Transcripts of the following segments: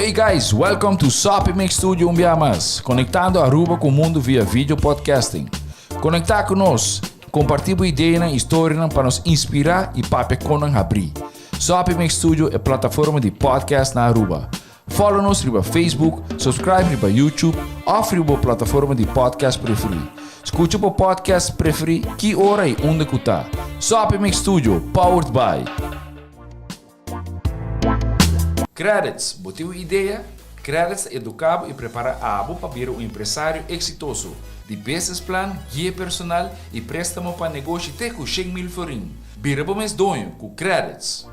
Hey guys, welcome to Sopi Studio Umbiamas, conectando Aruba com o mundo via vídeo podcasting. Conectar conosco, compartilhar ideias e histórias para nos inspirar e para conan abrir. Sopi Studio é plataforma de podcast na Aruba. Follow-nos no Facebook, subscribe no YouTube ou na plataforma de podcast preferida. Escute o podcast preferido que hora e onde está. Sopi Studio, powered by Qredits. Botou ideia? Qredits educa e prepara abo para ser um empresário exitoso. De business plan, guia personal e préstamo para negócio até com 100,000 florin. Bira para mês donho com Qredits.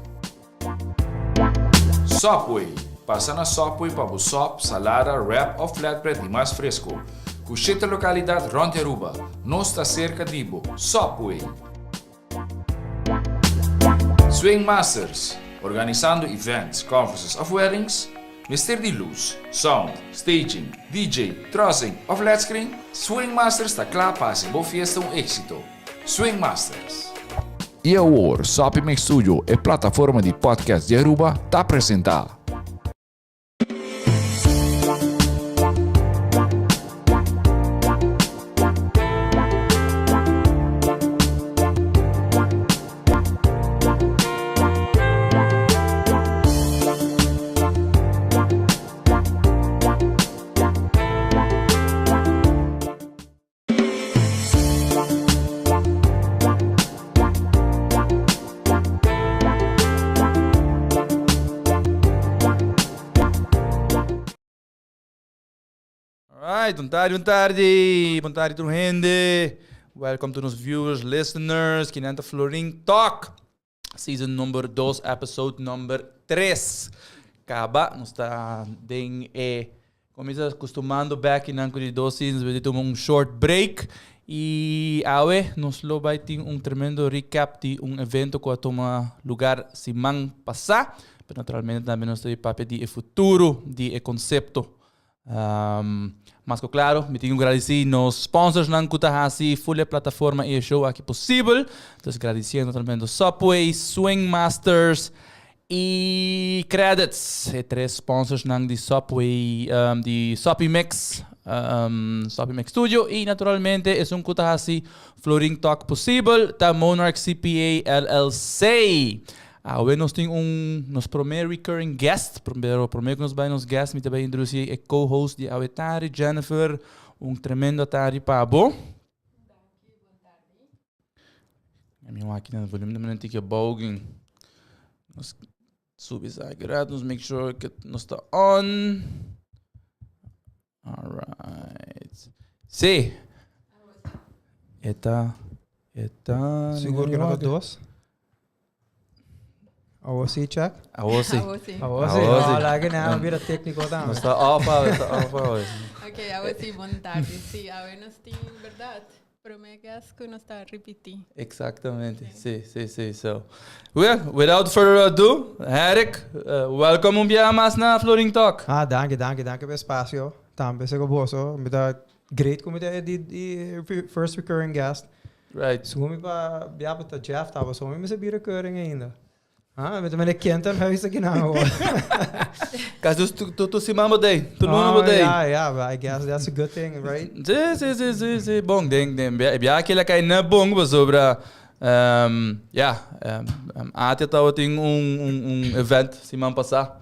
Sopway. Passa na Sopway para o sop, salada, wrap ou flatbread e mais fresco. Com 7 localidades rond Aruba. Nós está cerca de Ibo. Sopway. SwingMasterz. Organizando events, conferences of weddings, Mr. de luz, sound, staging, DJ, trussing of flat screen, SwingMasterz está claro para ser boa fiesta éxito. SwingMasterz. E agora, Sopi Studio é plataforma de podcast de Aruba, está apresentar. Alright, bom tarde, tudo gente. Welcome to nos viewers, listeners, que nanta FLORIN TALK. Season number 2, episode number 3. Acaba, nós está bem, começa acostumando back in de 2 seasons, vai ter short break. E awe, nós lo vai ter tremendo recap de evento que toma lugar semana passada. Mas naturalmente também nós temos papel de futuro, de conceito. Mas claro, me tenho que agradecer nos sponsors que estão assim, full plataforma e show aqui possível. Então, agradecendo também os Sopi, SwingMasterz e Qredits. E 3 sponsors de Sopi, de Sopi Studio. E naturalmente, é que está assim, FLORIN TALK possível, da Monarch CPA LLC. Hoje nós temos nosso primeiro recurring guest, primeiro que nós vamos guest, me também introduzir é co-host de Tari, Jennifer, tremendo Tari para bo. A minha máquina, o volume também tem que bogging. Nós subimos aqui, nós make sure que nós está on. Alright. Sim. Eta. Seguro que não está 2? AOC check? AOC. Lagi na vira técnico da. Nós está off hoje. Ok, AOC, boa tarde. Sim, nós temos verdade. Prometo que nós está a repetir. Exatamente. Sim. So, well, without further ado, Eric, welcome umbiamas na FLORIN TALK. Danke pelo espaço. Também se gostoso. Me dá great como de first recurring guest. Right. Sumi para biabata Jeff, tava só me sabia recurring ainda. Mas também é quente, não é isso aqui não. Caso tu se mama daí, tu não mama daí. Yeah, I guess that's a good thing, right? Sim. Bom, bem aquele que é bom sobre ATIA tem evento semana passada.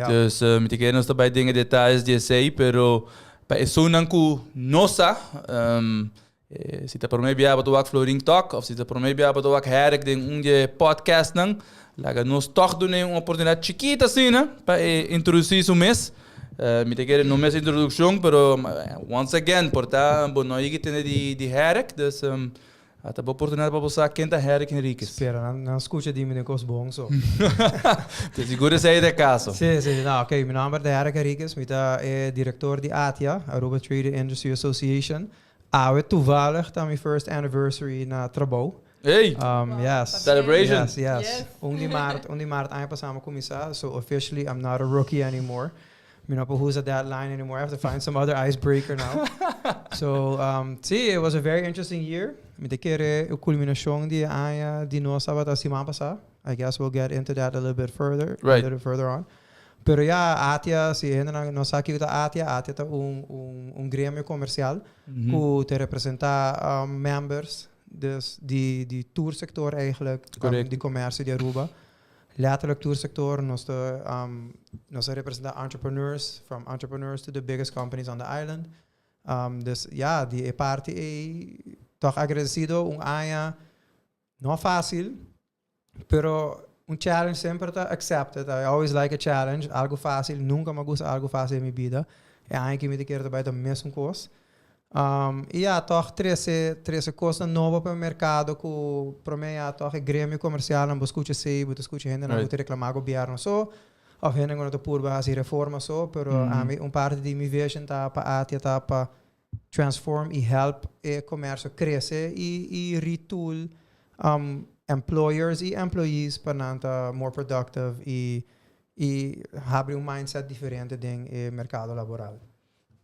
Dus me te queremos também dingen detalhes de sei, pero é só não que nossa se te promete a botar FLORIN TALK ou se te promete a botar Eric de podcast não. Laga nós toch doen uma oportunidade chiquita assim, né? Para introduzir isso mês. Me te quero no mês introdução, pero once again, portar nós aí que tem de Herrick, dus até a oportunidade para você quem tá Herrick Henriquez. Espera, não escuta de mim com os bons só. Te seguro sei de caso. Sim, não, ok, meu nome é Herrick Henriquez, eu sou diretor de ATIA, Aruba Trade Industry Association. Toevallig tá meu first anniversary na trabalho. Hey! Yes. Celebration? Yes. Onde maart ano passado começar, so officially I'm not a rookie anymore. I'm not who's at that line anymore. I have to find some other icebreaker now. So, it was a very interesting year. Me quero a culminação de nossa semana passada. I guess we'll get into that a little bit further on. Pero ja, ATIA, se não sabe que ATIA é um grêmio comercial que te representa members de toersector eigenlijk, de commercie de Aruba. Letterlijk toersector, nós representa entrepreneurs, from entrepreneurs to the biggest companies on the island. Dus ja, die parte é toch agradecido, año não fácil, pero challenge sempre tá accepted. I always like a challenge, algo fácil, nunca me gusta algo fácil em minha vida. É año que me te quero trabalhar mesmo coisa. E ja, toch 13 coisas novas para o mercado que para mim ja, toch é grêmio comercial, não escuta se, não escuta gente, não te reclamar o governo só, ou gente não te purba as reforma só, pero a mim parte de minha vision tá para ATIA tá para transform e help o comércio crescer e retool employers e employees para não more productive e abrir mindset diferente do mercado laboral.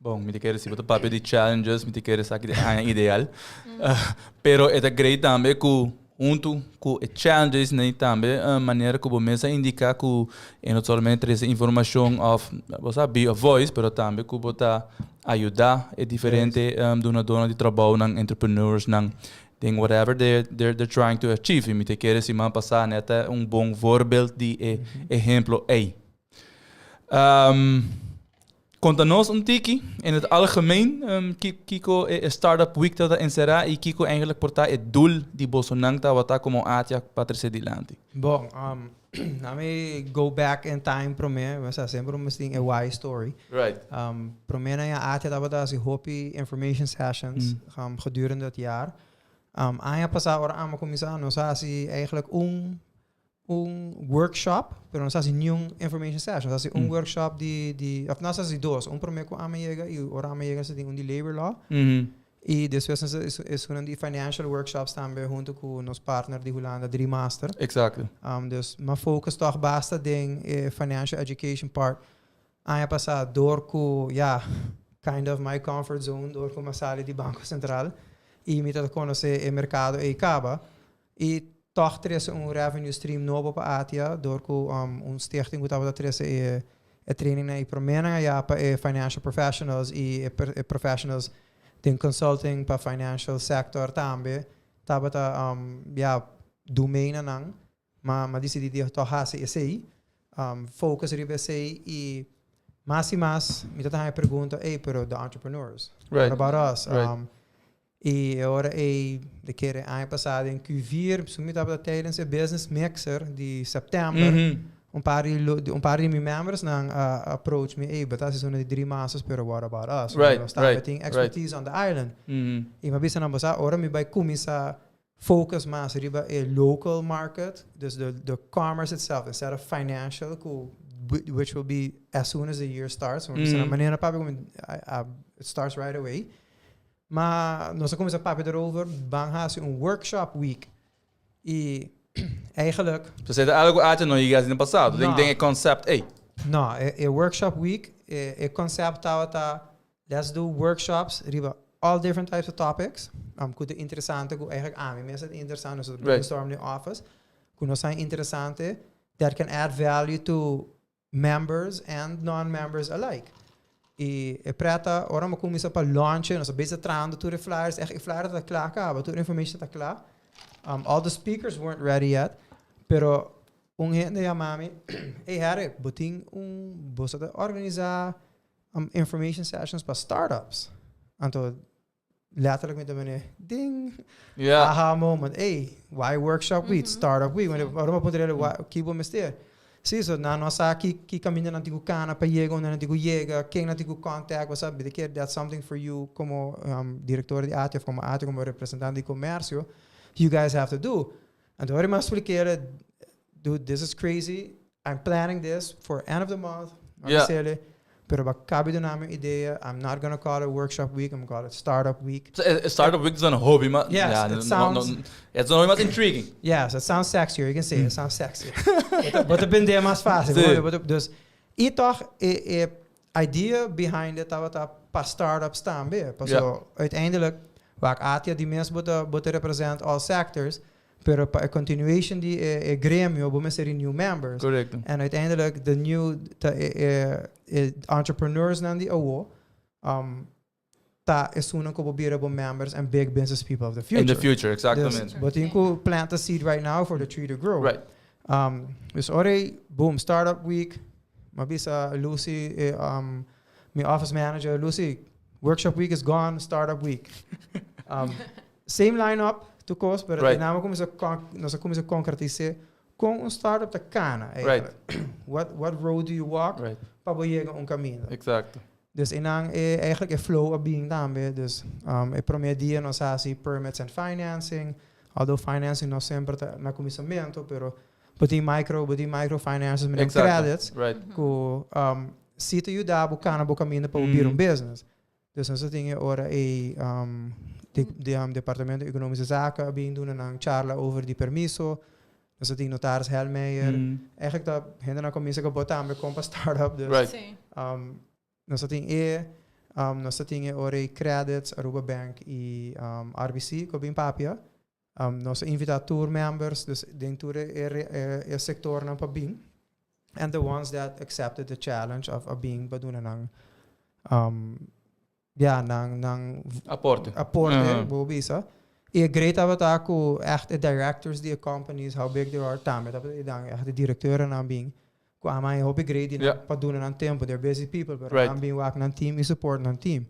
Bom, me te quero saber o papel de challenges, me te quero saber que é ideal. Pero é great também que junto com os challenges, né, também a maneira que o mesa indica que não somente essa informação of, você be a voice, pero também que você ajudar é diferente de dona de trabalho, ng entrepreneurs, ng whatever they're trying to achieve. E me te quero se man passar neta bom voorbeeld de exemplo aí. Conta-nos tiki, in het algemeen, Kiko Startup Week dat encerrar e Kiko eigenlijk portar het doel die Bolsonaro wat como ATIA para dilante. Bom, na me go back in time para mim, mas sempre uma why story. Right. Para mim na ATIA dat was die hopi information sessions gedurende het jaar. Año passado ora amo começar, nós eigenlijk workshop, pero não sei nenhum information session, nós workshop de nós sei dois, primeiro com a chega e ora a chega se tem de labor law. E depois é de financial workshops também junto com nos partner de Holanda SwingMasterz. Exactly. Dus mijn focus toch basta ding financial education part. Año passado door com kind of my comfort zone, door com a sala de Banco Central e me te conhecer o mercado e acaba e toch er is revenue stream novo para ATIA door com stichting que estava a training na promena para financial professionals e professionals de consulting para financial sector também estava domein nang mas decidi de toch hace esse focus ribe esse e mais me tá pergunta pero the entrepreneurs right. What about us Right. E agora de que ano passado em Q4 submetava tijdens de business mixer de setembro paar de meus members nan approach me but dat is one of the 3 masters pero what about us right expertise on the island e maar bisa nambasa ora me by kumisa focus mas riba local market dus the commerce itself instead of financial which will be as soon as the year starts it starts right away. Maar nós começamos a papo erover, vamos fazer workshop week. E eigenlijk... Você tem algo ATIA no IGAS no passado? Tem concept aí? Não, workshop week, concept let's do workshops, riba all different types of topics. Que é interessante, que eigenlijk mim mesmo é interessante, nós brainstorm in office, que nós é interessante, that can add value to members and non-members alike. E prata, ora me começa para launch, nós bezig trando tour flyers, flyer tá klaar, acaba, tour information tá klaar. All the speakers weren't ready yet, pero gente mami, Harry, boting você organizar information sessions para startups. Então, letterlijk met de ding, aha moment, why workshop week, startup week, waarom op het kibo mesteer. Sim, so na nossa que caminha na tigo cana para llegar na tigo llega, quem na tigo contact, você sabe que that's something for you como diretor de ATIA, como representante de comércio, you guys have to do. And agora mais explicar, dude, this is crazy. I'm planning this for end of the month. Pero acabei de dar uma ideia. I'm not going to call it workshop week. I'm going to call it startup week. So, startup week is a hobby, man. Yes, it sounds... It's not much intriguing. Yes, it sounds sexier. You can say it sounds sexier. But het bent mais fácil. Dus, e toch, idea behind it, dat para startups também. So, uiteindelijk, waar ATIA die mensen moeten represent all sectors, pero pa continuation die gremio, bome seri new members. Correct. En uiteindelijk de new entrepreneurs nan die awo, ta is una ko proberen members and big business people of the future. In the future, exactamente. But you could plant a seed right now for the tree to grow. Right. Dus already, boom, startup week. Mabisa Lucy, my office manager, Lucy, workshop week is gone, startup week. Same lineup, to course, but right. Nós começamos a concretizar com startup te cana. Right. What road do you walk? Right. Para chegar caminho. Exacto. Dus inang eigenlijk flow of being também. Dus primeiro dia nós assim permits and financing. Although financing não sempre na comissamento, pero Bati microfinances met credits. Right. Ko si te ajudar bucana bo caminho para abrir business. Dus nós temos ora departamento de economische zaken bem doen een charla over die permiso. Nós temos notaris Helmeijer. Eigenlijk dat hinder na commissie gebot aan bij compa startup. Dus right. nós temos ora Qredits, Aruba Bank e RBC ko bem papia. Nós invitamos tour members, dus dentro sector na pabing, and the ones that accepted the challenge of being baduna nang apporte bobisa. E great dat ako echt directors die companies how big they are tamet dat dan echt de directeuren aan being ko amai hope great die paduna nang tempo they're busy people but aan being work nang team is support nang team.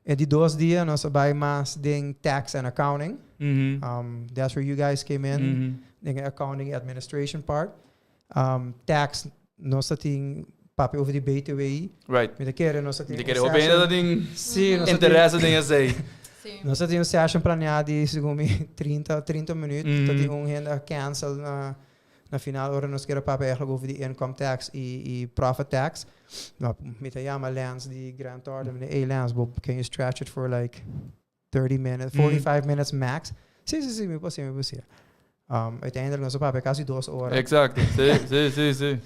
E die 2 dias nós bij mas ding tax and accounting. That's where you guys came in. Ding accounting administration part. Tax nós ting papi over die BTW. Right. Met de keren nós ting. Die keren op een dat ding. Sim. Interesse dingen zei. Nós ting session planeado segundo 30 minutos. Dat ding henda cancel na final ora nós quer papi eigenlijk over die income tax e profit tax. Nou, met de Yama lens, die Grand Order, met de A-lens, can you stretch it for like 30 minutes, 45 minutes max? Sim, me possível. Uiteindelijk, nós papai quase 2 horas. Exacto, sim.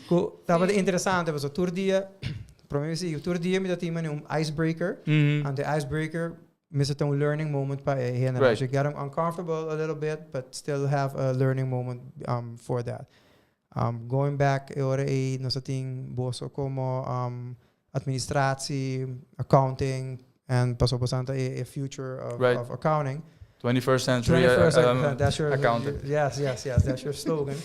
Tava interessante, was tour dia, provavelmente tour dia met dat iemand icebreaker, and the icebreaker miss it een learning moment para ele. Right. You get them uncomfortable a little bit, but still have a learning moment for that. Going back, nós temos boso como administratie, accounting, and pasando a future of accounting. 21st century, that's your accounting. Yes, that's your slogan.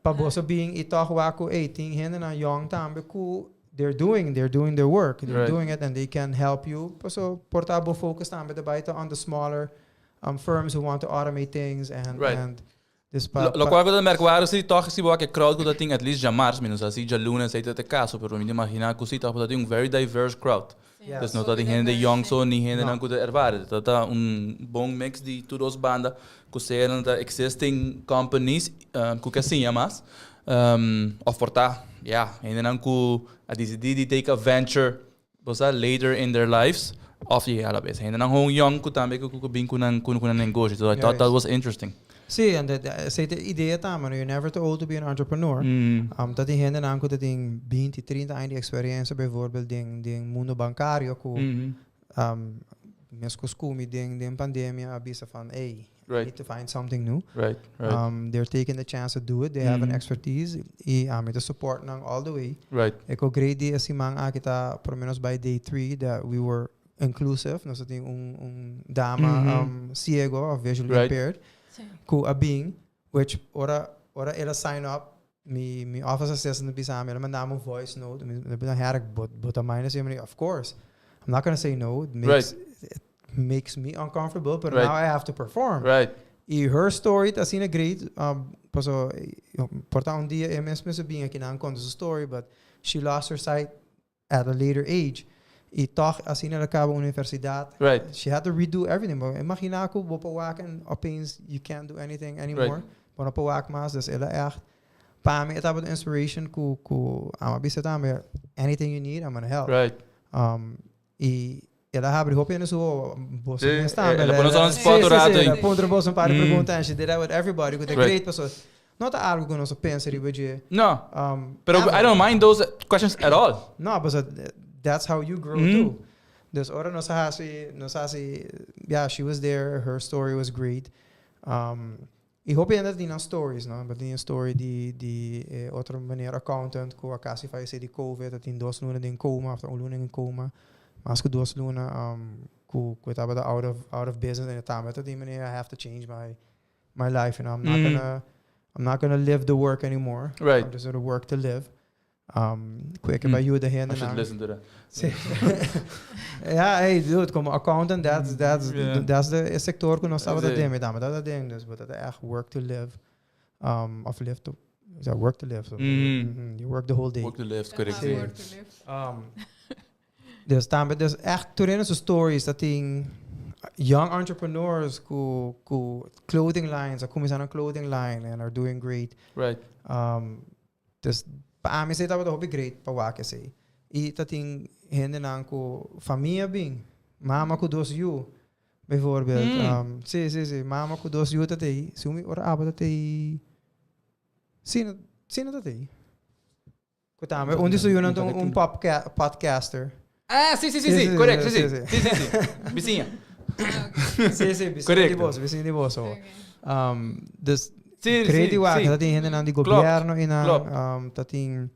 Paboso being ito wako 18, hindi na young tambe ku they're doing their work, they're doing it, and they can help you. So portable focus tambe on the smaller firms who want to automate things and Lo qual coisa mercado se toca se boa que crowd que tem at least já março menos assim já lunes aí até caso pero me imagina que se toca tem very diverse crowd. Dus não tá tem gente young so nem gente não kuda ervaren. Tá bom mix de todos bandas que serão da existing companies que assim chamas of portar gente não que a decidir de take a venture bosa later in their lives of alla vez gente não young que também que bem com negócio. So I thought that was interesting. Sim, en de idee tamen, you're never too old to be an entrepreneur. Dat die henden aankomt dat ding 20, 30 jaar die experiência bijvoorbeeld ding mundo bancario ko mesco skumi ding pandemia abisa van hey, I need to find something new. Right. They're taking the chance to do it. They have an expertise e met de support nang all the way. Right. Eko great die asimang kita por menos by day 3 that we were inclusive. Nós temos dama ciego or visually impaired. Ku abing which ora ela sign up me office assistant bisame ela mandava voice note me herk but minus of course I'm not going to say no, it makes me uncomfortable but now I have to perform her story tá sina great paso porta dia mesmo bem aqui não conta a story but she lost her sight at a later age. E toch, assim ela acaba a universidade, she had to redo everything. But imagina ako, bopawakan, opeens, you can't do anything anymore. Bonapawak mas, dus ela echt. Pa me etapa de inspiration ku amabisa tame, anything you need, I'm gonna help. E ela abre roupa no seu bolso. Ela põe nos anos fotorato. Ela põe no bolso para perguntar, she did that with everybody, with a great person. Not algo que nós pensa de. No, but I don't mind those questions at all. No, but that's how you grow too. Dus ora nos hasi, yeah, she was there. Her story was great. I hoop je dat die na stories, no? Maar die een story die outra meneer accountant ko akasi faz die COVID dat in 2 luna din coma after luna in coma. Mas ko 2 luna ko taba da out of business in the time that die meneer I have to change my life and I'm not gonna live the work anymore. Right. I'm just gonna work to live. Quick by you the hand. I should listen to that. Yeah, hey dude, como accountant, that's the sector que nós estava dentro, dat ding dus, but that echt work to live, of live to, work to live. So, you work the whole day. Work to live, correct. Work to live. Dus echt toen in onze stories dat ding young entrepreneurs who clothing lines, komen aan een clothing line and are doing great. Right. Dus para mim sei tava do great para waque sei. E tá tem gente não com família bem. Mama com 2 you. Bijvoorbeeld. Sim. Mama com 2 you tá aí. Se ora aba tá aí. Sim tá aí. Kutame, onde sou eu não podcaster. Ah, sim. Correto, sim. Vizinha. Sim, vizinho de bolso. Dus creio que tá tem gente não de governo e não tá tem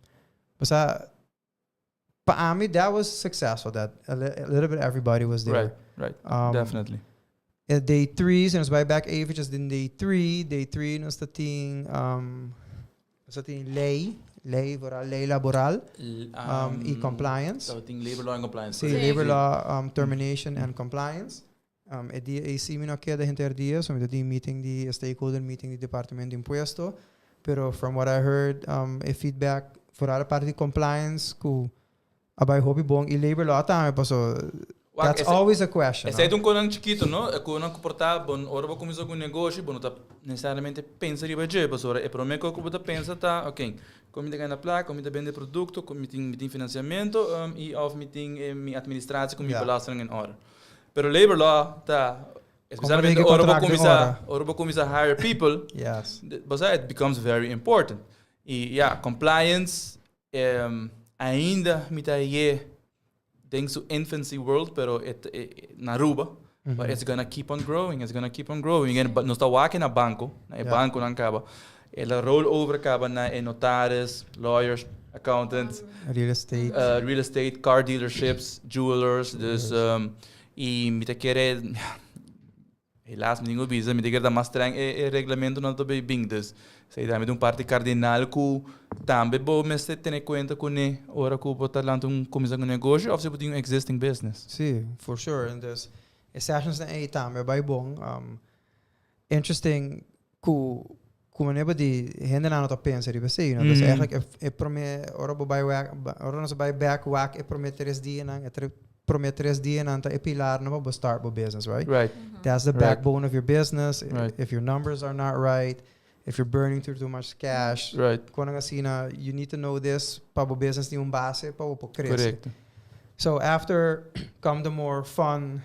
para mim that was successful that a little bit everybody was there. Right. Definitely. Day 3 nós vai back average in day 3 nós tá tem lei laboral e compliance. So tem labor law and compliance. Sim, labor law termination and compliance. AC me não queda interdia, so the meeting the stakeholder meeting the departamento de imposto, pero from what I heard a feedback for a parte de compliance ku abai hobby bom e labor law também passou. That's always a question. Esse é um conang chiquito, não? É conang comportar, bom, ora vou começar com um negócio, bom, não tá necessariamente pensa riba de, passou, é para mim que eu vou pensa tá, ok, como ganha na placa, como vende produto, como tem financiamento e of meeting minha administração com minha belasting em hora. Pero labor law tá especialmente ora vou começar a hire people. Yes. But it becomes very important. E compliance ainda me tá aí things to infancy world, pero na Aruba, but it's gonna keep on growing. And but no está walking na banco, na banco não acaba. Ela roll over acaba na notaris, lawyers, accountants, real estate, car dealerships, jewelers, dus e me te querer helaas ninguém visa, me te querer dar mais streng regulamento não também bem dus. Sei dá me parte cardinal que também bom mas ter em conta com ne ora que botar lá começar um negócio ou se botar existing business. Sim, for sure. And this sessions na também vai bom. Interesting como neba de gente não tá pensando riba sei, não? Dus eigenlijk é para mim ora nós vai back é para mim 3 dias não, é para mim 3 dias não tá pilar não para start a business, right? Right. That's the backbone of your business. Right. If your numbers are not right, if you're burning through too much cash, right? You need to know this para o business tem base para o crescer. Correct. So after come the more fun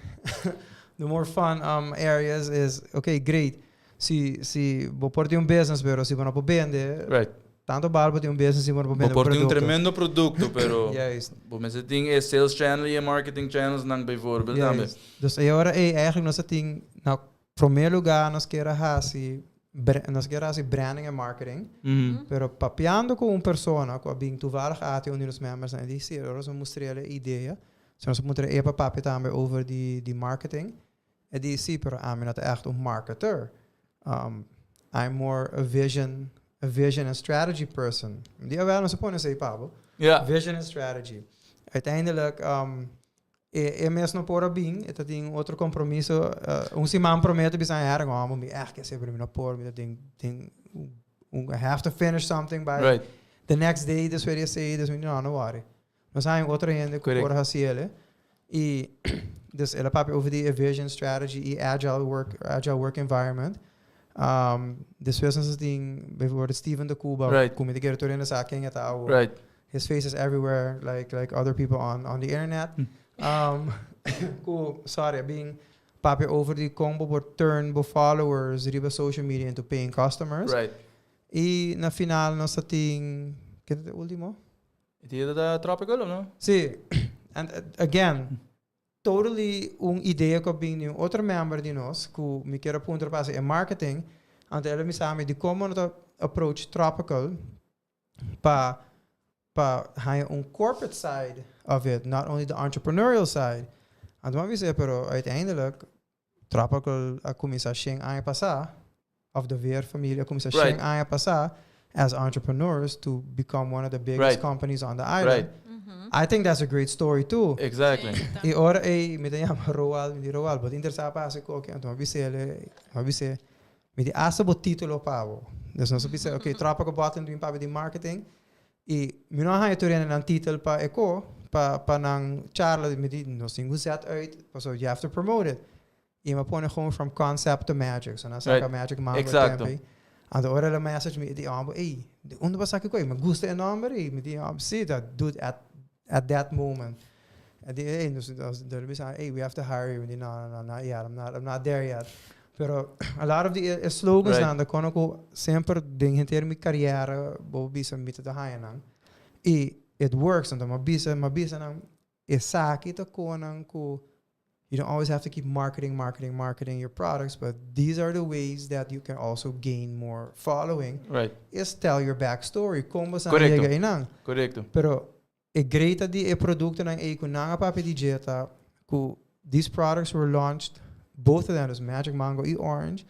areas is okay, great. Se vou pôr business, pero se vou não vender, right? Tanto barba tem business se vou não vender. Vou pôr tremendo produto, pero yes. Vou mas tem sales channel e marketing channels não bijvoorbeeld também. Dus agora eigenlijk nós tem na primeiro lugar nós queremos branding and marketing, pero papiando com persona, com bem toevallig ATIA onde os members en die zie er zo'n moestrele ideeën. So ons moeten even papi também over die marketing. En die zie pero I'm not echt een marketer. I'm more a vision and strategy person. Die wel ons opone sei Pablo. Yeah. Vision and strategy. Uiteindelijk mesmo por bem, это tem outro compromisso. Se man promete que sai hergo, amo me que sempre me por me tem I have to finish something by the next day. This way they say this no worry. Nós há outra gente que por haciele e dus ela papi over the vision strategy e agile work environment. This business thing before Steven de Cuba come the get to in the sacking at our right. His face is everywhere like other people on the internet. Cool. Sorry, being papi over the combo would turn followers riba social media into paying customers. Right. E na final nós tem que é o último? Dia da tropical, não? Sim. And again, totally ideia que bem outro member de nós que me quer apontar para em marketing, ante ele me sabe de como approach tropical para corporate side of it, not only the entrepreneurial side. And wat we zeggen, pero uiteindelijk tropical a começar a passar of the weer familie a começar a passar as entrepreneurs to become one of the biggest companies on the island. Right. I think that's a great story too. Exactly. E ora me chama Roal, but interessante passa que então we say me asa bo título pavo. Dus nós we say okay, tropical button doing para de marketing e me não há teoria na título para eco para nang charla me di no single set uit, so you have to promote it. E me põe gewoon from concept to magic. So nasa ka magic mango tempo. And ora la message me di hey, onde passa que me gusta o nome e me di see that dude at that moment. And hey, hey, we have to hire you. No, not yet. I'm not there yet. Pero a lot of the slogans dan da kon ook sempre ding in mi carrière bo bisa mit te haien. E it works and ma bisa nang esaki to konang ko. You don't always have to keep marketing your products, but these are the ways that you can also gain more following. Right. Is tell your backstory. Como sa inang. Correcto. Pero great di producto ng kunanga papi di jeta ku these products were launched, both of them as Magic Mango e Orange,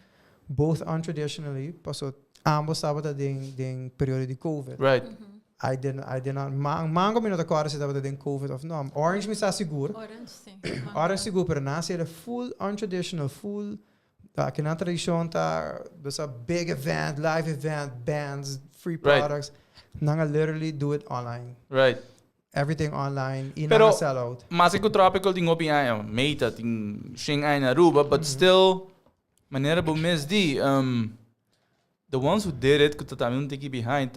both untraditionally, paso ambos sabata ding periode di COVID. Right. Mm-hmm. I did not mango mi nota cara se sabata ding COVID of no. Orange mi sa seguro. Orange sim. Orange seguro, pero nasi era full untraditional, full kinang tradisyon ta basta big event, live event, bands, free products. Nanga literally do it online. Right. Everything online, pero sell out. Mas ik tropical ding op je meta ding shing na Aruba, but still manera bo miss di the ones who did it could también take behind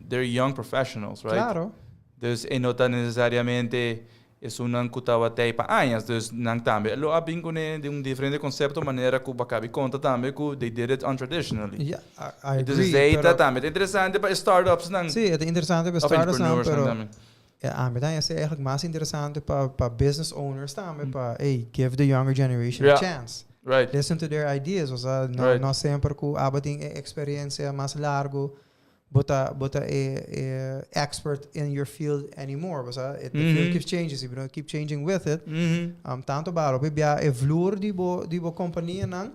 they're young professionals, right? Claro. Dus no tan necesariamente es unang kutawa tay pa años, dus nang tambe lo abing ko ne de un diferente concepto manera ko bakabi conta tambe ko they did it untraditionally. Yeah, I agree. Dus data tambe interessante para startups nang. Sí, het interessante para startups nang, pero maar dan is eigenlijk mas interessante para business owners também para give the younger generation a chance. Right. Listen to their ideas, no sempre ku abating experiência mais largo, bota expert in your field anymore, the field keeps changing, if you don't keep changing with it. Tanto baro bibia vloer di bo companhia nang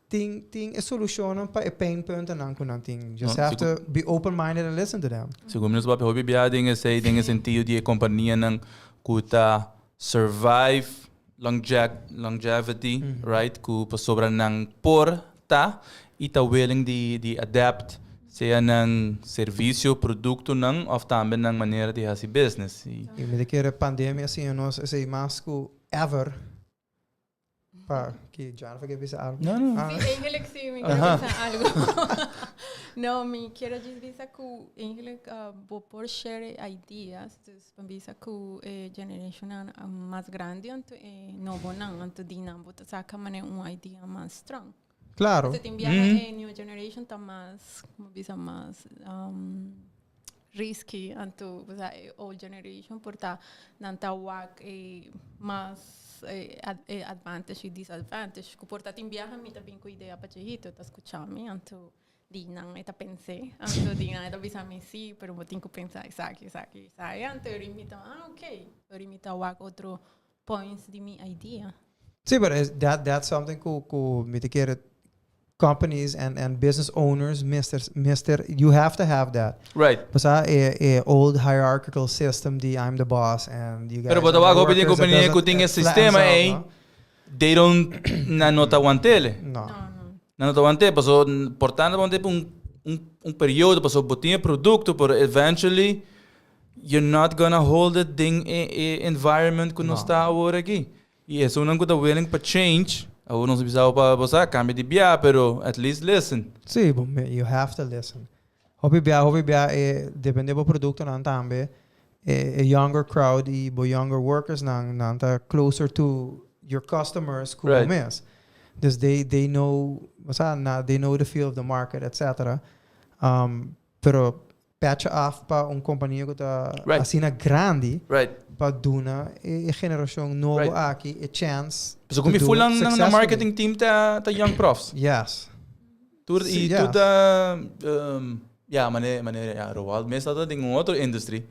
ting e solutionen pa e pain punten nang kunang ting. Just have to be open-minded and listen to them. Siguro menos papi hobi bia dingen sentido di companhia nang kuta survive longevity, right? Ku pasobra ng porta ita willing di adapt siya ng servisyo, produkto ng of tamben ng manera di hasi business. E me kere pandemia assim nós esse mais ku ever pa que já não bisa algo. No. Sí, eigenlijk sí me quiero bisa algo. No, me quiero bisa ku eigenlijk por share ideas, dus bisa ku generation más grande anto no bonan anto dinam bota saca mane idea más strong. Claro. Se te envía new generation ta más como bisa más risky anto old generation porta nanta wak más advantage e disadvantage. Ku porta timbiaha mi tabin ku idea pa chehito ta escuchami anto dinang eta pensé anto dinang eta bisa mi sí pero mo tinko pensar exactly anto rimita okay rimita wak otro points di mi idea. Sí, but that's something ku mi te kere companies and business owners, Mister, you have to have that. Right. But a old hierarchical system, I'm the boss and you guys. Pero bota wag obi company ku tinga sistema they don't nota wantele. No. Nota wante paso portando wante un periodo paso botinha producto but eventually you're not gonna hold the thing environment ku no está agora aqui. E eso não kuta willing para change. Aún não se precisa para cambio de bia, pero at least listen. Sí, you have to listen. Hobby bia, depende do produto nan tambe. A younger crowd e younger workers nan ta closer to your customers who miss. Dus they know, they know the feel of the market, etc. Pero patch off para companhia que tá Right. assim grande Right. para duna e geração nova Right. aqui e chance. So kung may full lang ng marketing team ta young profs. Yes. Tur Si- i yes. tuda mane Roald mes ata ding outro industry.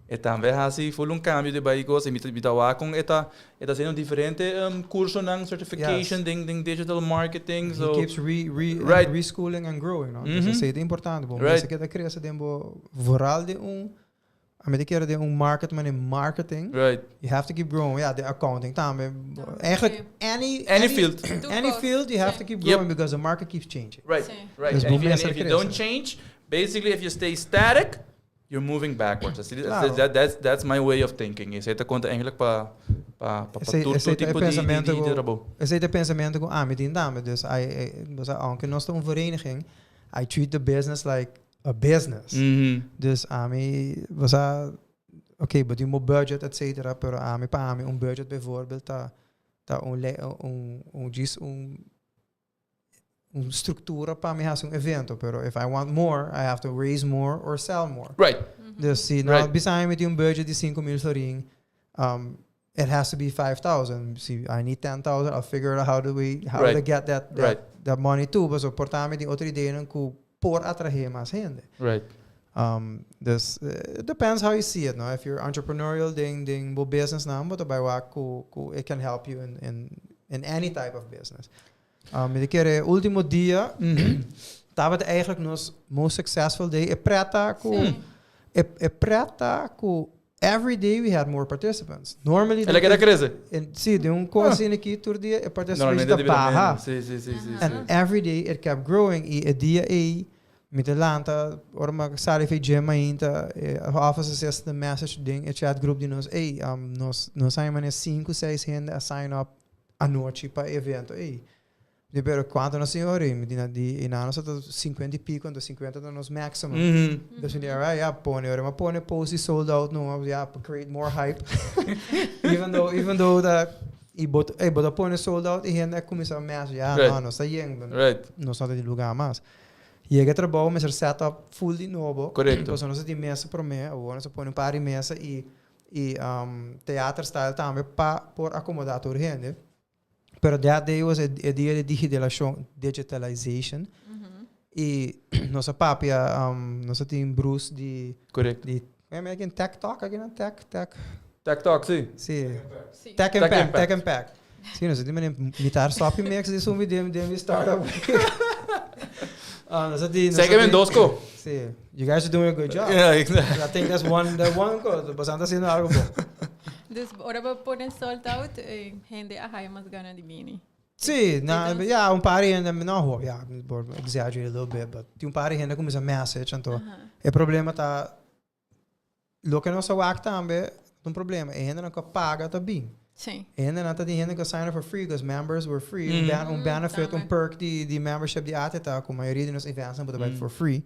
E também hasi full cambio de baiko se bitawa kung eta sendo diferente curso ng certification Yes. ding digital marketing so He keeps Right. reschooling and growing, no? Mhm. Isso é importante, bom. Right. Mas que da criança tem vooral de a medicare de marketing. right. You have to keep growing. Yeah, the accounting também. Eigenlijk Any field. any field you have to keep growing because the market keeps changing. Right. Sim. Right. Dus And boven if essa you criança. don't change, basically if you stay static, you're moving backwards. Claro. That's my way of thinking. Esse é conta eigenlijk pa Esse tipo pensamento de rabo. esse é pensamento com met die dame. Dus aunque nós estamos vereniging, I treat the business like a business. Dus was oké, but je moet budget et cetera, pero para budget bijvoorbeeld ta structura para mim has evento, pero if I want more, I have to raise more or sell more. Right. Dus zie Right. nou bestaan met een budget die 5,000 florin, it has to be 5,000. See, I need 10,000. I'll figure out how to Right. get that Right. money too. But so portame die outra ideia ku por atraher mais gente. Right. Dus it depends how you see it. No, if you're entrepreneurial, ding business na, but by it can help you in any type of business. Met keer último dia, tava eigenlijk nos most successful day. E preta ku every day we had more participants. Normally, Ela quer crescer. sim, de coisa aqui todo dia e participants Não, da barra. Sim. And every day it kept growing. E dia met Atlanta, or mag sali fe gym ainda, office assistant message ding, e chat group die nos, nos zijn maar 5, 6 gente a sign up a noite para evento. De pero quanto nós senhores, de nós só 50 e pico, quando 50 nos maximum. Dus we right, yeah, pone post is sold out no, yeah, create more hype. even though that but a pone sold out e gente começa a message, yeah, nós está yendo. Right. Nós não tem lugar mais. Chega trabalho, mas o setup full de novo. Correcto. Então nós tem mesa para mim, ou nós põe um par de mesa e teatro style também para por acomodar toda a gente. Pero that day was a dia de digitalization. E nossa papia, nossa tem Bruce de... Correcto. Again, Tech Talk, again, Tech. Tech Talk, sim. Sim. Sim. Tech Impact. Sim, nós temos imitar Sopi Max de de startup. Segue Mendosco. Sim. You guys are doing a good job. Yeah, exactly. I think that's one good. Bastante haciendo algo bom. Dus ahora va a poner sold out, gente a high más gana de mini. Sim, um par de gente, não, exaggerate a little bit, but tem par de gente começa a message, então, o problema tá, lo que nós wak também, um problema, e gente não paga também. Sim. E gente não tá de gente que sign up for free, because members were free, benefit, perk de membership de ATIA, com a maioria de nos events não pode for free.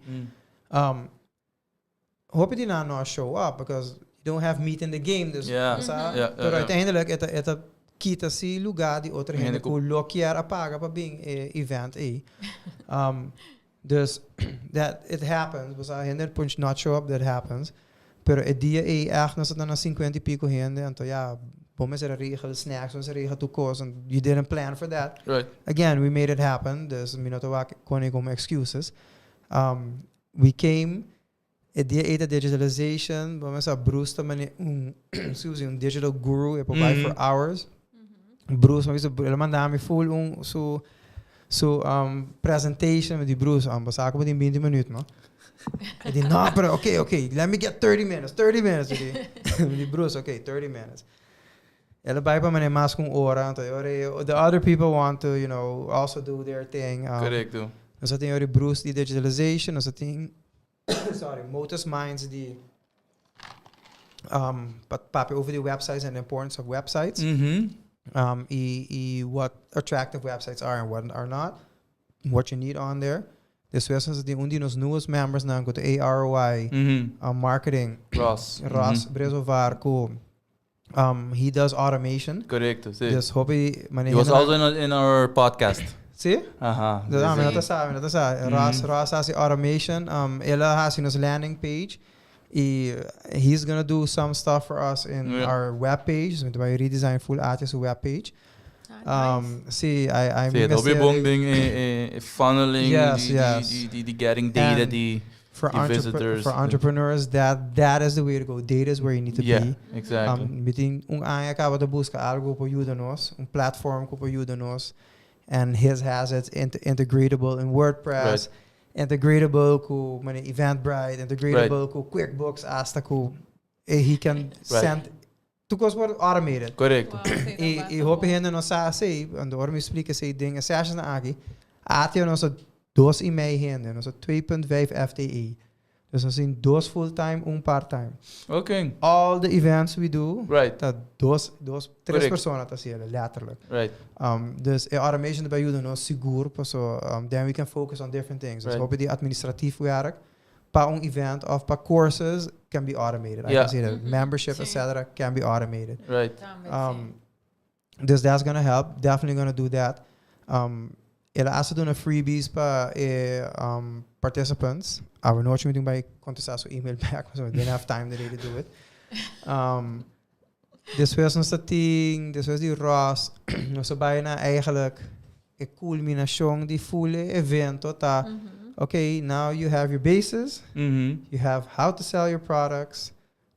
Hope die not show up, because you don't have meat in the game, dus, pero uiteindelijk, het kita si lugar de outra gente que loquear a paga para bem event dus that it happens, was a gente punch not show up, that happens, pero o dia echt nós dan 50 e pico gente, então vamos a regel snacks, vamos a regel to cost, and you didn't plan for that. Right. Again, we made it happen, dus minuto wa kon como excuses. We came o dia da digitalization, vamos a Bruce também um digital guru, e provide for hours. Bruce, ele mandava-me full presentation de Bruce, basta ako in 20 minutos, no? Ele disse, no, pero okay, let me get 30 minutes. De Bruce, 30 minutes. Ele vai para mim mais com hora, the other people want to, also do their thing. Correcto. Nós temos Bruce de digitalization, nós temos Motus Minds de papo over the websites and the importance of websites. What attractive websites are and what are not, what you need on there. This was the nos newest members now go to AROI marketing. Ross Brezovar he does automation. Correcto, sí. Just hope he was also in our podcast. See? Aha. Nata sa. Ross has the automation. Ella has in his landing page. He's gonna do some stuff for us in our web page. So we redesign full ATIA's web page. See, I zie, dat weer bonding, funneling, die getting data, die visitors. For entrepreneurs, that is the way to go. Data is where you need to be. Exactly. Meeting acaba de busca algo para ayudarnos, platform para ayudarnos, and his has it integratable in WordPress, integratable com Eventbrite, integratable com QuickBooks, hasta com he can send. Toekomst wordt automated. Correct. E hoop je no sa sei, ando orme explica sei ding, se acha na aqui. ATIA nosso 2 e-mail hende, nosso 2.5 FTE. Dus we zien 2 full-time, part-time. Okay. All the events we do, dat 3 personas te zien, letterlijk. Right. Dus automation erbij doen, no seguro, so then we can focus on different things. Dus hoop je die administratief werk, pa een event of pa courses can be automated. I can see that membership, etc. can be automated. Right. Dus that's gonna help. Definitely gonna do that. Als we doen freebies pa participants. We're not meeting by contestar so email back, so we didn't have time today to do it. This was ons thing, this was die Ross. So bijna eigenlijk een culminatie die volle event tot okay, now you have your bases, you have how to sell your products,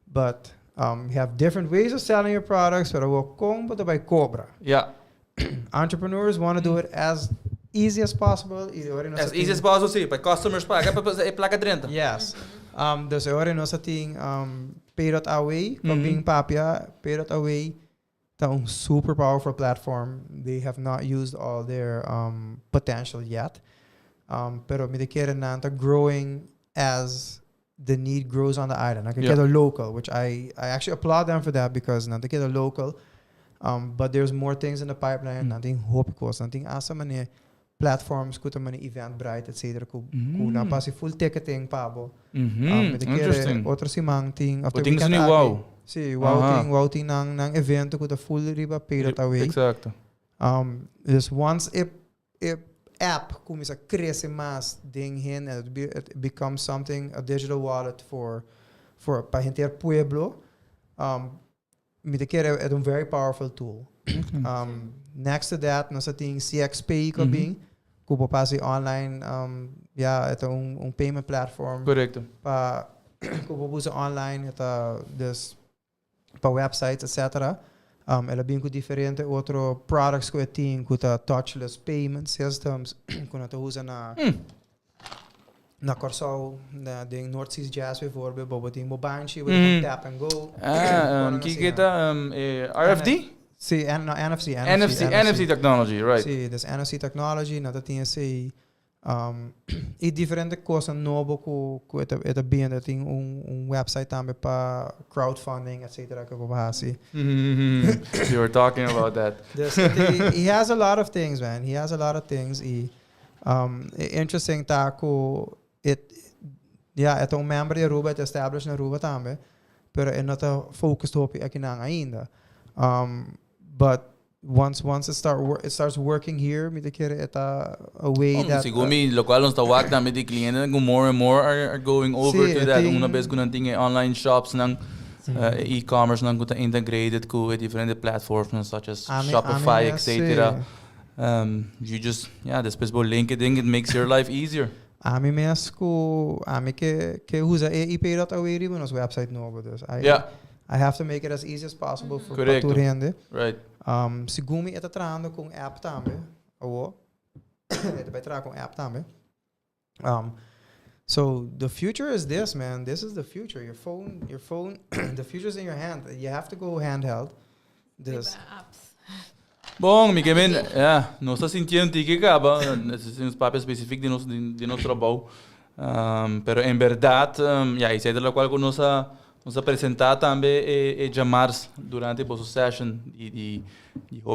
but you have different ways of selling your products, pero we komen bij Cobra. Yeah. Entrepreneurs want to do it as easy as possible. As easy as possible, sim. Para customers pagar, para placa dentro. Yes. Dus agora nós tem Pay.away, being papia, Pay.away, tá super powerful platform. They have not used all their potential yet. Pero me quer nanta growing as the need grows on the island. I can get a local, which I actually applaud them for that because nanta get a local. But there's more things in the pipeline. Nothing hope course, nothing asa mani platforms, kuta mani Eventbrite, etc. Kuna pasi full ticketing pabo. Interesting. Outro simang ting. Wat dingen ze nu wow? Si wow ting nang evento kuta full riba Pay.away. Exacto. Dus once if app começa a crescer mais ding hin, it becomes something, a digital wallet for para gente pueblo. Me quer é very powerful tool. Next to that, nós temos CXP também, que pode fazer online, é payment platform. Correcto. Para que pode usar online, dus para websites, etc. Ela bem com diferente outros products que eu tenho, com touchless payment systems, que nós usa na Corsol, de North Seas Jazz bijvoorbeeld, bijvoorbeeld in Mobanchi, with tap and go. RFD? Sí, NFC. NFC technology, right. Sí, dus NFC technology, nada tinha esse e diferente coisa novo que é bem, tem website também para crowdfunding, etc. que eu vou fazer. You were talking about that. He has a lot of things, man. He has a lot of things. Interesting taco. É um member de Aruba, é established na Aruba também, pero é not focused hopi aqui na ainda. But once it starts working here, me quer a way that. Sigumi, lo qual ons tawag na met cliënten, more and more are going over to that. Una vez kun ting online shops nang e-commerce nang kuta integrated ku different platforms such as Shopify, etc. You just depois por LinkedIn, it makes your life easier. A mim mesmo, a mim que usa Pay.away no nosso website novo, dus I have to make it as easy as possible for tu rende. Right. Segundo está trabalhando com app também, vai trabalhar com app também. So the future is this, man. This is the future. Your phone. The future is in your hand. You have to go handheld. This. Bom, me quemen, não está sentindo que acaba, necessitamos papel específico de nosso trabalho, pero em verdade, isso é da qual nos apresentar também é Jamarz durante a nossa session e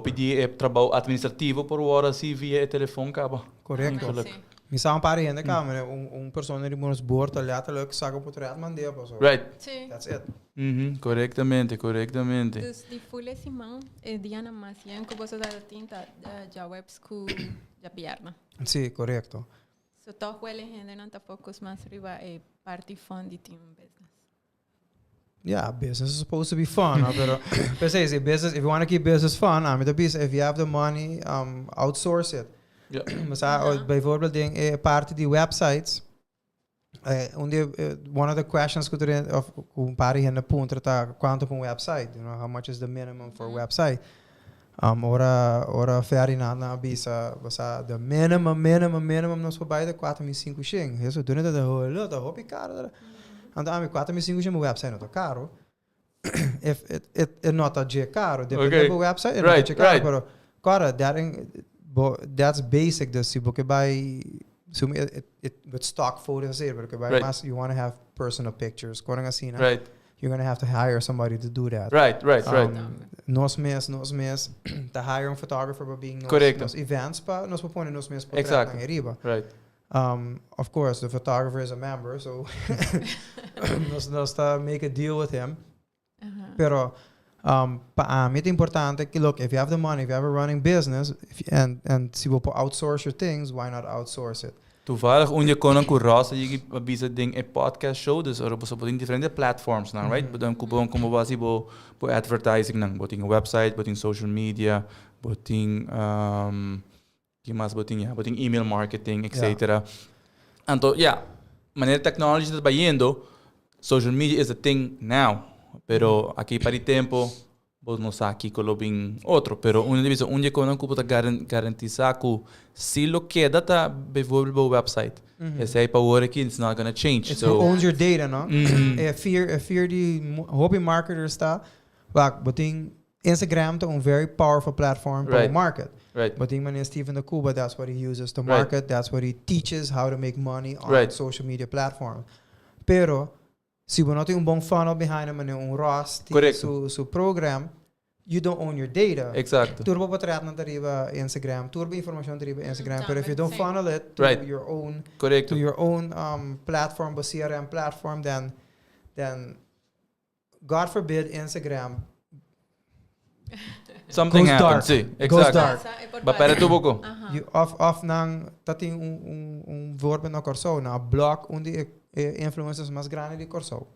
pedir trabalho administrativo por hora se via telefone acaba. Correto. Mi sa un pare in de camera, un persona di monos bordo letterlijk saga potret mandeva so. Right. Sí. That's it. Correctamente. Dus die voelen Simão, Diana Macian, que você da tinta já web school ya pierna. Sí, correcto. So toch wel in gente não tá focus mais riba é parte fun de team business. Yeah, business is supposed to be fun. But say business, if you want to keep business fun, if you have the money, outsource it. Yeah. Bijvoorbeeld parte die websites. One of the questions could of compare in the punto quanto com website. You know, how much is the minimum for a website? Ora ferina na bisa basa the minimum nos voorbij de 4.500 shing. Isso doen het de hobby caro. And ami 4.500 shing website not caro. If it not a je caro, depende do website, right, caro, right. Pero cara that's basic dus si boke by it with stock photos here, but Right. you want to have personal pictures. Right. You're going to have to hire somebody to do that. Right. Nos mes to hire a photographer for being nos events pa nos propone nos mes Exactly. riba. Right. Of course the photographer is a member, so nos make a deal with him. Pero it's importante que look, if you have the money, if you have a running business, and si wil outsource your things, why not outsource it? Toevallig onje konan ku rasa yigi bisa ding a podcast show dus oro boso boding different platforms now, right? Bodang kubong kumabasi bo advertising nang boting website, boting social media, boting boting email marketing, etc. Anto maneira technology dat bayendo, social media is a thing now. Pero aqui para o tempo, vos não sabe aqui colobin outro. Pero uma vez onde quando cupo tá garantizar que se lo queda tá bevovel bo website. Esse aí para o aqui it's not gonna change. It's who owns your data, no? If you're the hobby marketer está, boting Instagram to a very powerful platform for market. Right. Boting man Stephen de Cuba, that's what he uses to market. That's what he teaches how to make money on social media platform. Pero se você não tem bom funnel behind him and ROS, su program, you don't own your data. Exacto. Turbo patrat na deriva Instagram, turbo information deriva Instagram, but if you don't funnel it to your own to your own platform, CRM platform, then God forbid Instagram something goes happens. dark. Goes dark. Ba para tu boko. You off nang tating voorbeeld na corso na block onde influencers mais grande de corso.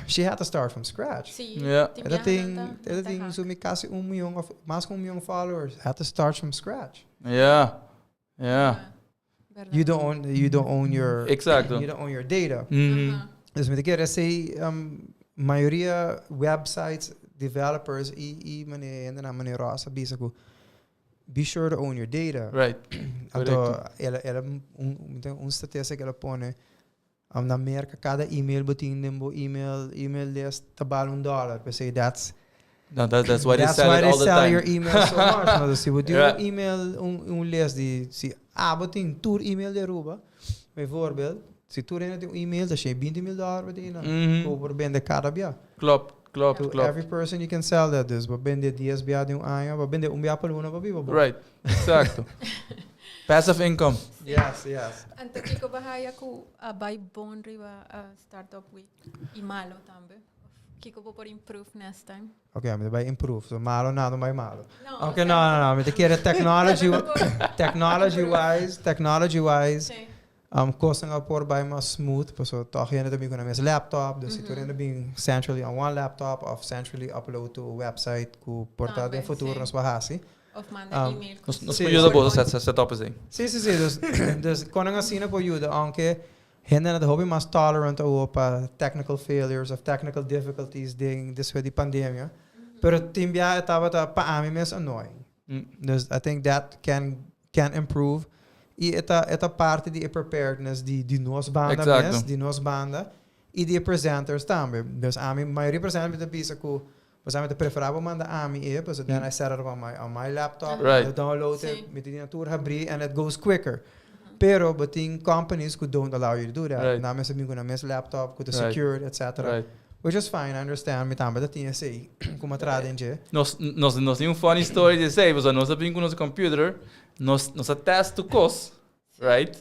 She had to start from scratch. Yeah. That thing so me quase milhão of mais com milhão followers had to start from scratch. Yeah. You don't own your Exacto. You don't own your data. Dus met keer say maioria websites developers meneer Rosa bisaku be sure to own your data. Right. Ela statistic ela pone na Amerika cada email botin nimbo email list tabal $1. But say that's why they sell why it all they the sell time. your email so much. No, se você email list die si botin tour email de Aruba, bijvoorbeeld, se tour een email dat je $20,000 betin, koper bende cada bia. Klopt. Every person you can sell that dus, wat bende DSBA de año, bende paluna babiba. Right. Exacto. Passive income. Yes. Anto kiko bahaya ku by bone riba startup week e malo também. Kiko po por improve next time. Okay, I'm by improve. So malo nada mais malo. No, okay, no. Me te quero technology wise. Costing a por by mas smooth, so toch je net com a minha laptop, dus itu ainda bem centrally on one laptop of centrally upload to a website ku portar de futuro nos bahasi. Of manda email. Nos ajuda boa setup assim. Sim. Dus quando assim na ajuda, aunque gente na hobby mas tolerant a technical failures of technical difficulties during this with the pandemia. Pero timbia estava pa mim mes annoying. Dus I think that can improve. E esta parte de preparedness de nós banda mesmo, de nós banda e de presenters também. Dus a maioria presenters de pisa que você me preferava mandar a mim because then I set it up on my laptop, I download it, met die tour abrir and it goes quicker. Pero but in companies who don't allow you to do that. Na mensen hebben een laptop, goed secured, etc. Which is fine, I understand. Met dat tinha sei, como atrás Nós tem funny story de sei, você nós abrimos com nosso computer, nós testa cos, right?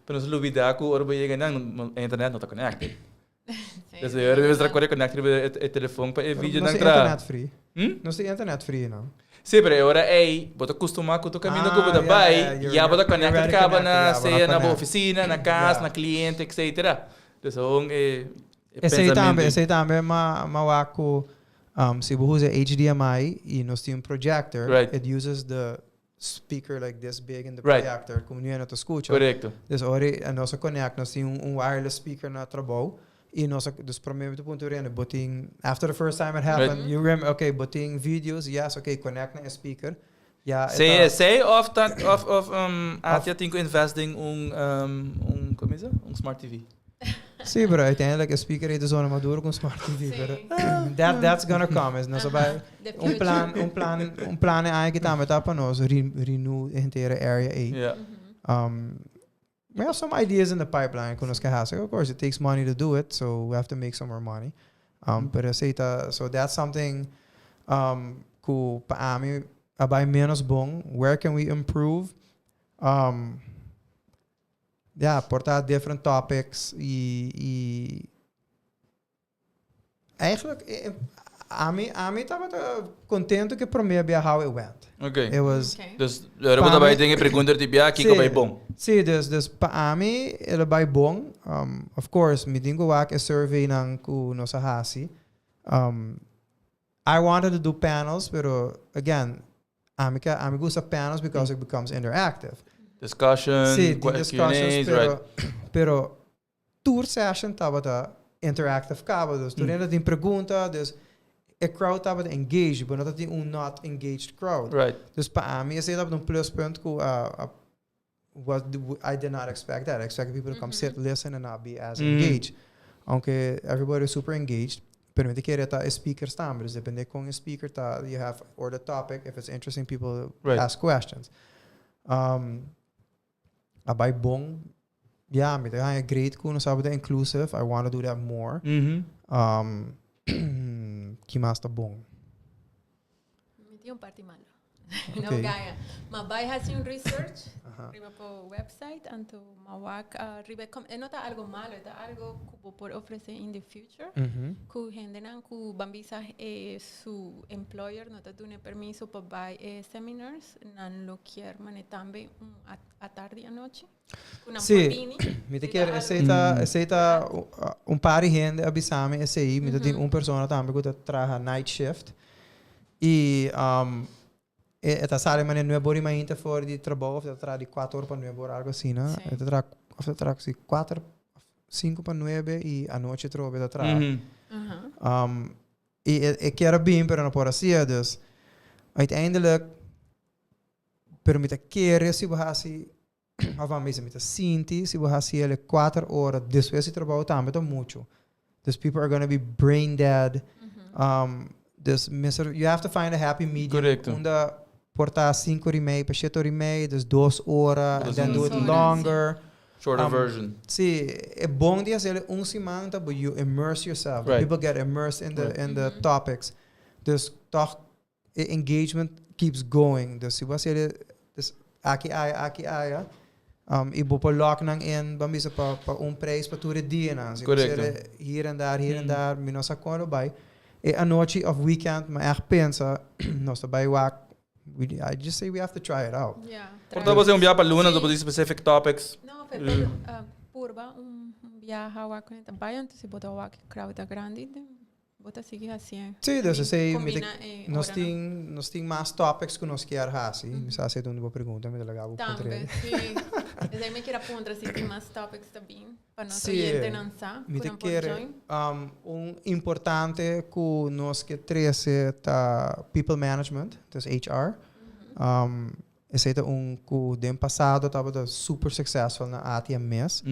Pero nós lubida que ora chega na internet não está connected. Dus eu vou estar connected o telefone para vídeo na entrada. Internet free. Nós tem internet free não. Sim, pero agora bota acostumar com o caminho que bota vai, e bota conecta acaba na ceia, na oficina, na casa, na cliente, etc. Então, Esse também mawako se você usa HDMI e nós temos projector, it uses the speaker like this big in the projector, como não te escuta. Correto. Então, a nossa conecta, nós temos wireless speaker na trabalho. E nós, dos primeiros pontos de botting, after the first time it happened, you remember, okay, botting videos, yes, okay, connect na speaker. Yeah, sei of ATIA tem que investing como é isso? Smart TV. Sim, bro, uiteindelijk is speaker de zona maduro com smart TV, but that's gonna come. Nós vai plan é que também tá para nós renew a inteira area aí. We have some ideas in the pipeline. Of course, it takes money to do it, so we have to make some more money. But so that's something ku paami abay menos bong. Where can we improve? Portar different topics eigenlijk Ami estava contente que para mim how it went. Okay. It was. Dus er wordt daarbij dingen perguntar tipo aqui bij bom. Sim, dus para mim ele vai bom. Of course, me dingo wak a survey nang ku no sa hasi. I wanted to do panels, pero again, ami gusta panels because it becomes interactive. Discussion, discussions, pero tour session tava interactive kaba, dus toen er die pergunta, dus a crowd tava engaged, but not not engaged crowd. Right. Dus para mim esse tava pluspunt ku I did not expect that. I expected people to come sit, listen, and not be as engaged. Aunque everybody is super engaged, pero me querer a speaker staan, dus depende com a speaker you have or the topic. If it's interesting, people ask questions. Abay bong, me a great kuno sabe the inclusive. I want to do that more. Kimas ta bong. Meti party malo. No gaya. Ma vai hacer research. Riba po website anto mawak riba nota algo malo, está algo que por ofrecer in the future. Ku gente nan ku bambisa su employer nota dune permiso para vai seminars nan lo quier manetambe a tarde a noche. Sim, me te quer aceita par de gente abisame esse aí, me tem persona também que trabalha night shift e esta sala mané não é bori mais ainda fora de trabalho, ou trabalha de 4 horas para 9 horas algo assim, né? Trabalha 4, 5 para 9 e a noite trabalha trabalha. E que era bem, pero não pode ser, dus uiteindelijk permite querer se você of mesmo me sinti se você ele 4 horas depois de trabalho também tá muito. These people are going to be brain dead. You have to find a happy medium. Correcto. Unda portar 5 horas e meia para 7 horas e meia, dus 2 horas, and then do it longer. Shorter version. See, é bom de fazer semana, but you immerse yourself. Right. People get immersed in the topics. Dus toch, engagement keeps going. Dus se você aqui aya, e vou lock nang in, bambisa pa prijs para tudo dia, na. Se você hier en daar, me nossa quando vai. E a noite of weekend, maar echt pensa, nós também I just say we have to try it out. Yeah. Portanto, você enviar para Luna sobre specific topics. Não, purba viaja a com a baia, então se botar o crowd grande, bota seguir assim. Sim, dus sei, nós tem mais topics que nós quer assim. Me sa se uma pergunta, me legal também. Sim. Mas me queira pontra se tem mais topics também para nós cliente não sa. Me quer importante que nós que trece ta people management, dus HR. Esse é que do passado estava super successful na ATIA mês.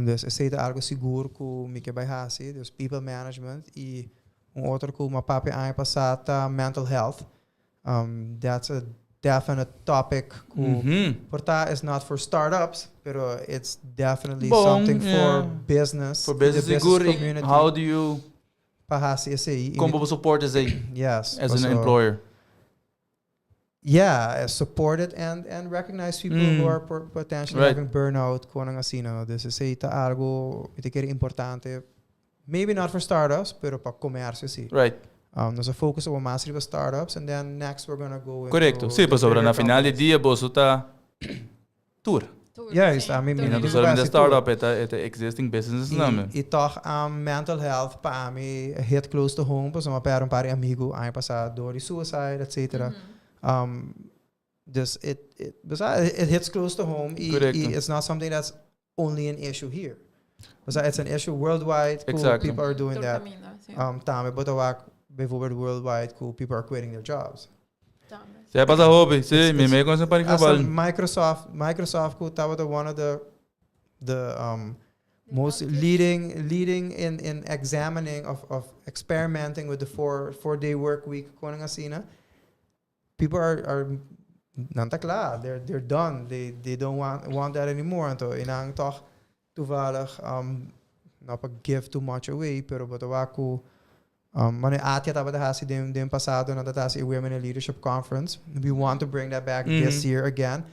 Dus esse é algo seguro que me que vai assim, dus people management e outro que uma papi ano passado mental health. That's a definite topic. Porta is not for startups, pero it's definitely something for business. For business seguro. Community. How do you como support as yes as an employer? Yeah, support it and recognize people who are potentially having burnout, kung assim, no. This is algo que importante. Maybe not for startups, pero para comércio, sim. Right. Nós focus op más riba startups, and then next we're gonna go Correcto. into Sí, the pues sobre bigger na final de companies. dia, vos está tour. Juist, I mean, E não Tour. só de Tour. startup, é existing business não. E toch mental health para mim hit close to home, pois uma para amigo ano passado door suicide, etc. Dus it hits close to home. It's not something that's only an issue here. Dus it's an issue worldwide. Cool, Exactly. people are doing that. Tama, But ook bijvoorbeeld worldwide, cool, people are quitting their jobs. Você passa hobby, sim, me meio com para trabalho. Microsoft cool, that was one of the most leading in examining of experimenting with the four-day work week. People are nanta klaar. They're done. They don't want that anymore. Então, inang toch toevallig not give too much away, pero batawaku mano ATIA tava da hasi dem passado na datasi Women in Leadership Conference. We want to bring that back this year again,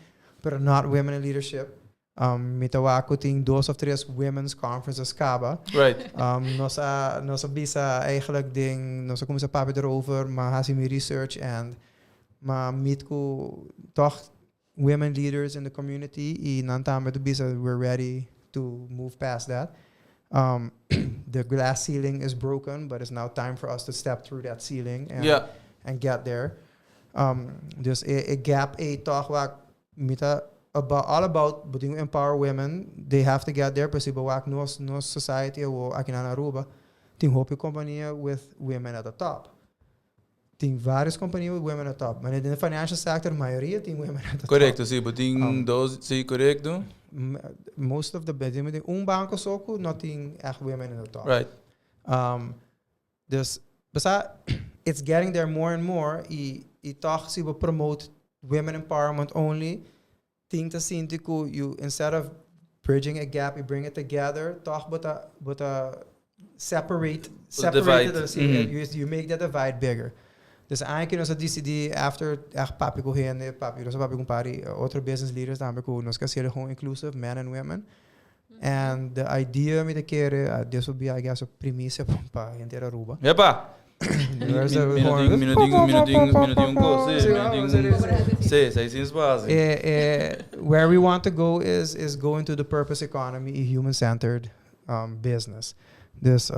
but not Women in Leadership. Mitawaku ting 2 of 3 women's conferences kaba. Right. Nossa bisa eigenlijk ding, nossa começa papo erover, maar hasi mi research and ma meet ko toch women leaders in the community. I nantame to bisa we're ready to move past that. The glass ceiling is broken, but it's now time for us to step through that ceiling and get there. Dus a gap toch wat mita all about but you empower women. They have to get there. Pero wak no society wo aqui na Aruba tem hope companhia with women at the top. Tem várias companhias with women at the top. Mas in the financial sector, a maioria tem women at the Correcto, top. sí, but tem dos, sí, correcto. Most of the business, banco soco, not tem echt women in the top. Right. Dus, it's getting there more and more. I toch see we promote women empowerment only. Think to see you instead of bridging a gap, you bring it together. Toch, but separate it. You make that divide bigger. Dus eigenlijk nós DCD after papi correndo, nós papi com pari outro business leaders também com nós queremos gewoon inclusive men and women. And the idea me de querer this will be I guess a premissa para inteira Aruba. Epa. Where we want to go is go into the purpose economy, human-centered business. Dus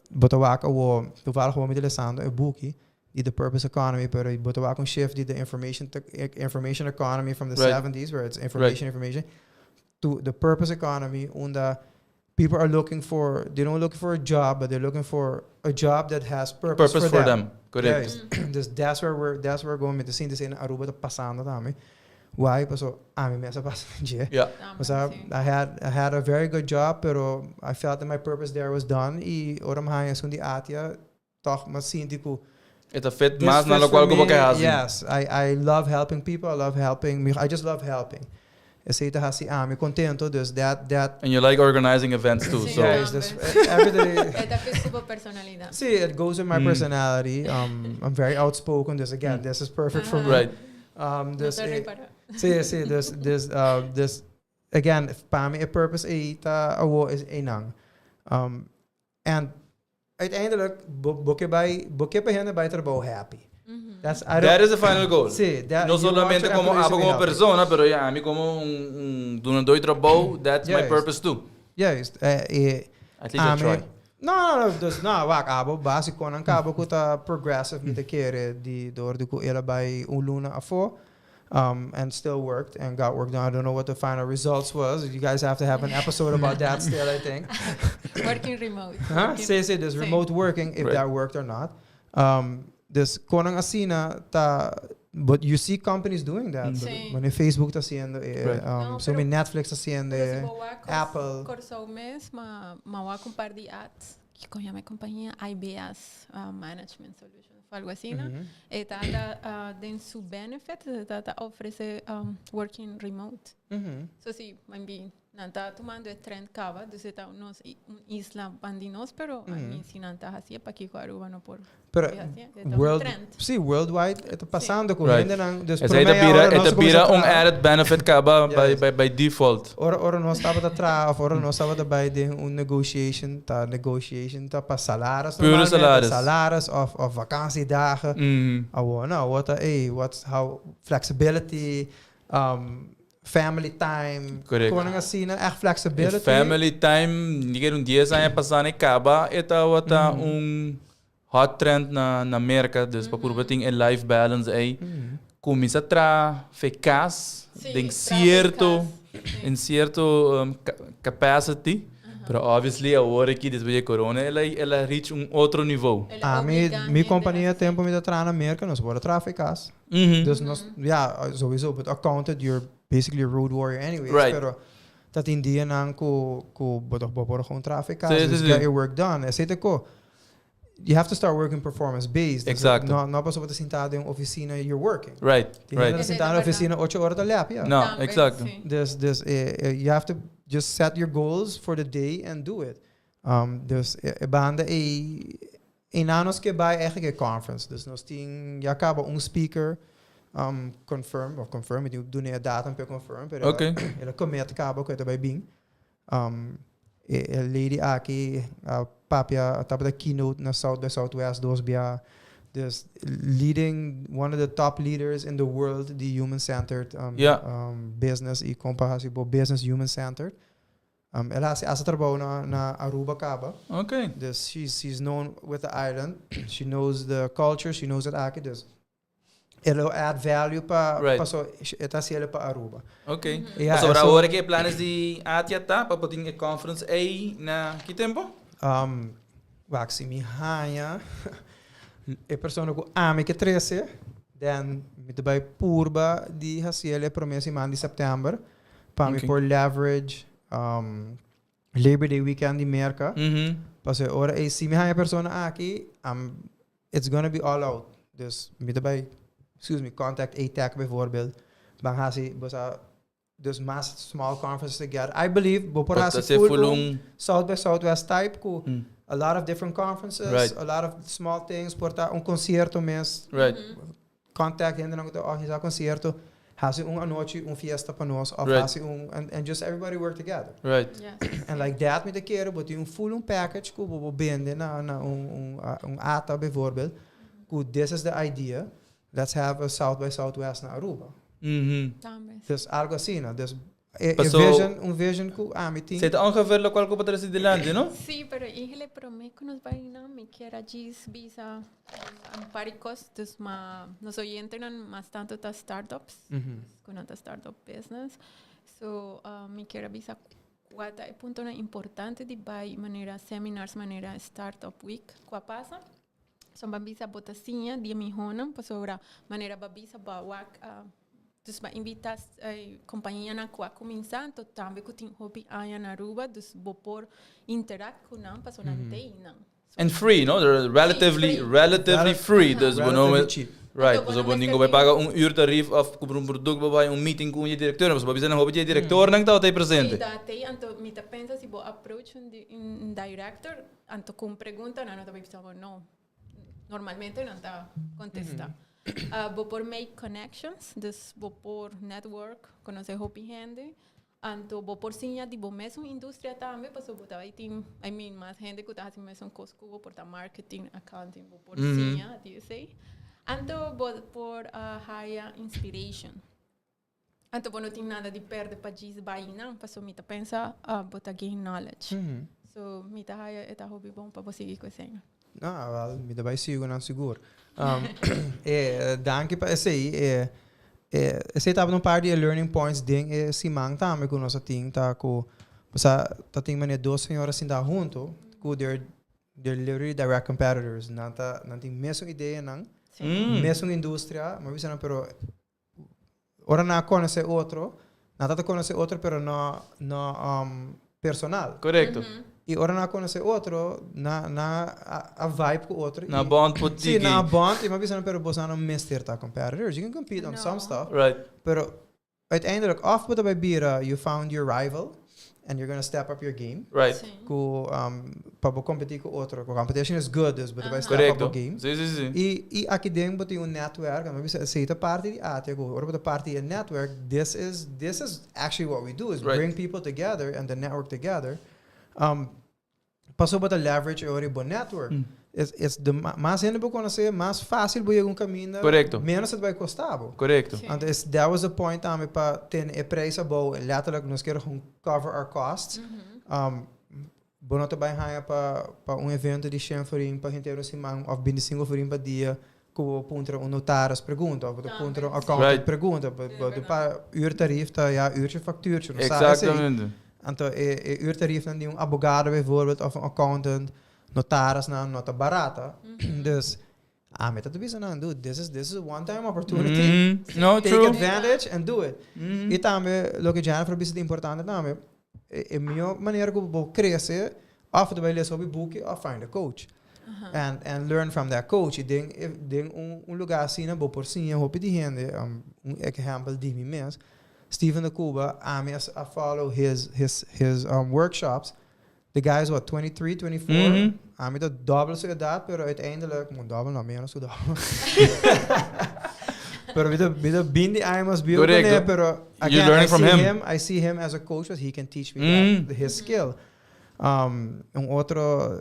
botawak wo toevallig gewoon met lesando een boekie die the purpose economy, pero botawak een shift die the information economy from the 70s where it's information to the purpose economy unda people are looking for, they don't looking for a job, but they're looking for a job that has purpose for them. Correct. Yes. That's where we're going with the scene. This in Aruba the passando também. Why? Because I mean, I had a very good job, pero I felt that my purpose there was done. E oram haya sundi ATIA, toch mas sindiku. It's a fit mas na lo qual go kasi. Yes, I love helping people. I just love helping. Aceita hasi me contento. Dus that. And you like organizing events too, so. Yes, everything. See, it goes with my personality. I'm very outspoken. This again, this is perfect for me. Right. This again, para me a purpose awo is enang. And uiteindelijk boeke pa hen bij trabaho happy. That is the final goal. Sí, no solamente como como persona, pero a mí como donde doy trabajo, that's my purpose too. Yes. At least I try. No, dus wak abo basico ng cabo ko ta progressive mit kere di door di ko ela by uluna afo and still worked and got work done. I don't know what the final results was. You guys have to have an episode about that still, I think. Working remote. Say there's remote working if that worked or not. Dus konang asina ta, but you see companies doing that. When Facebook ta haciendo, so many Netflix ta haciendo, Apple. Corso mes ma com par de ads que coña me compañía IBS Management Solutions, algo así, ¿no? Eta den su benefit ta ofrece working remote. So sí, maybe Nanta tomando trend cava, dus está unos isla bandinos, pero a mí si nanta hacía pa que Aruba no por. Pero worldwide, ito passando com Right. gente nang dus Het bira added benefit kaba by default. Ora nós estava da tra, ora nós estava da by de negotiation ta pa salaris. Pure salaris. Salaris of vakantiedagen. How flexibility, family time. Correct. Gewoon assim, echt flexibility. Family time, ninguém 10 anos passando e acaba, eta wata hot trend na América, dus para ting en life balance aí. Começa a eficaz, tem certo capacity, pero obviously agora que depois da corona ela reach outro nível. Minha companhia tempo me tra na América, nós bora eficaz. Dus nós, sowieso, but accounted you're basically a road warrior anyways, right. Pero dat in die nang ko bora gewoon eficaz, just get your work done. You have to start working performance-based. Exactly. No pas op sentado em oficina, you're working. Right. Right. Sentado na oficina 8 horas da lap, yeah. No, exactly. You have to just set your goals for the day and do it. Banda in anos que vai eigenlijk conference. Dus nós tem já acaba speaker confirm, eu do a data para confirm, pero ela commit acaba com vai bem. A lady aqui Papia top of the keynote na South by Southwest Bia, this leading one of the top leaders in the world, the human-centered business e comparatie business human-centered. Ela asa trabalho na Aruba Caba. Okay. Dus she's known with the island. She knows the culture. She knows it aqui. Dus ela add value para so eta se ela para Aruba. Okay. So agora que planos de ATIA tá para poder ir conference aí na que tempo? Waxi mi hanya e persona ku ame que 13 then mit by purba di hasiele promessa man de setembro para me por leverage Labor Day weekend in Merca. Pas ora e si mi hanya persona aqui it's gonna be all out. Dus mit by contact ATAC bijvoorbeeld. Dan gaan ze dus mass small conferences together. I believe bopora se full South by Southwest type ko a lot of different conferences, a lot of small things, porta concerto mes. Right. Contact ainda não organizar concerto. Hasi noite fiesta para nós, of hasi and just everybody work together. Right. Yes. And like that met keer bot full package ko bende na ATA bijvoorbeeld. This is the idea. Let's have a South by Southwest na Aruba. Dus algo assim, né? Dus vision ku meeting. Você tá ongeveer local ko para de land, não? Sí, pero ele promete que nos vai na me quer gis visa paricos dus nos oyentes não mais tanto das startups, com a startup business. So me quer visa quatro ponto importante de vai maneira seminars, maneira startup week, qua passa. São babisa botacinha de mihona, pasora maneira babisa bawak, dus ba invitas companhia na qua começar, então também que tem hobby aí na Aruba, dus bopor interact com não, pasora não tem não. And free, no? They're relatively free. Dus cheap. Right, dus op een ding wij pagen uurtarief of voor een product bij een meeting com je directeur, dus babisa na hobby je directeur nang tao tay presente. Da tem, então me ta pensa se bo approach um director, então com pergunta não tá babisa não. Normalmente não está contestar. Vou por make connections, dus vou por network, conhecer hobby gente. Então vou por sim de bom mesmo indústria também, para botar aí tem, mais gente que está assim mesmo cosco, vou por marketing, accounting, vou por sim, eu sei. Então vou por higher inspiration. Então vou não tem nada de perder para dizer vai não, para só me tá pensar, botar gain knowledge. So me tá higher é hobby bom para você seguir com isso. Me dá sigo não seguro. Danke para esse aí. Esse estava num par de learning points ding se mang também com nossa team tá com tá tem mané duas senhoras assim da junto com they're literally direct competitors não tem mesma ideia não mesma indústria mas não pero ora não conhece outro não tá conhece outro pero não personal correto. E ora não conhece outro, a vibe com outro. Na bond put sim, na bond, e mas não pero você não mestre tá competitors. You can compete on some stuff. Right. Pero uiteindelijk, of bij bira, you found your rival. and you're gonna step up your game. Right. Sim. Para competir com outro. A competition is good, dus but vai step Correcto. up your game. Sim. E aqui dentro botem network, and maybe say the party de ATIA go, or the party and network. This is actually what we do is bring people together and the network together. Passou para leverage ori bo network. It's the mais ainda vou conhecer, mais fácil vou um caminho. Correcto. Menos het vai custar. Correcto. And that was the point também para ter a prijs abou. Letterlijk nós queremos cover our costs. Bono também haya para evento de 100 forim para gente ter semana of 25 forim para dia. Como punter notaris pergunta, of de punter accountant pergunta, para uurtarief tá ja uurtje factuurtje. Exatamente. Então uurtarief dan die advogado bijvoorbeeld of accountant, notaris nota barata. Dus met dat is aan dude, this is a one time opportunity. No, take true. advantage and do it. E também lo que já foi bem importante também. É minha maneira como vou crescer, of de vai sobre book or find a coach. And learn from that coach. Ik denk lugar assim na boa porcinha, hoop die gente, exemplo de mim mesmo. Steven de Cuba, I follow his workshops. The guy is what, 23, 24? Ami dat double zo dat, pero uiteindelijk, double nou meer dan zo double. Pero with bindi I must be open there, pero again, I see him as a coach, that he can teach me his skill. Outro,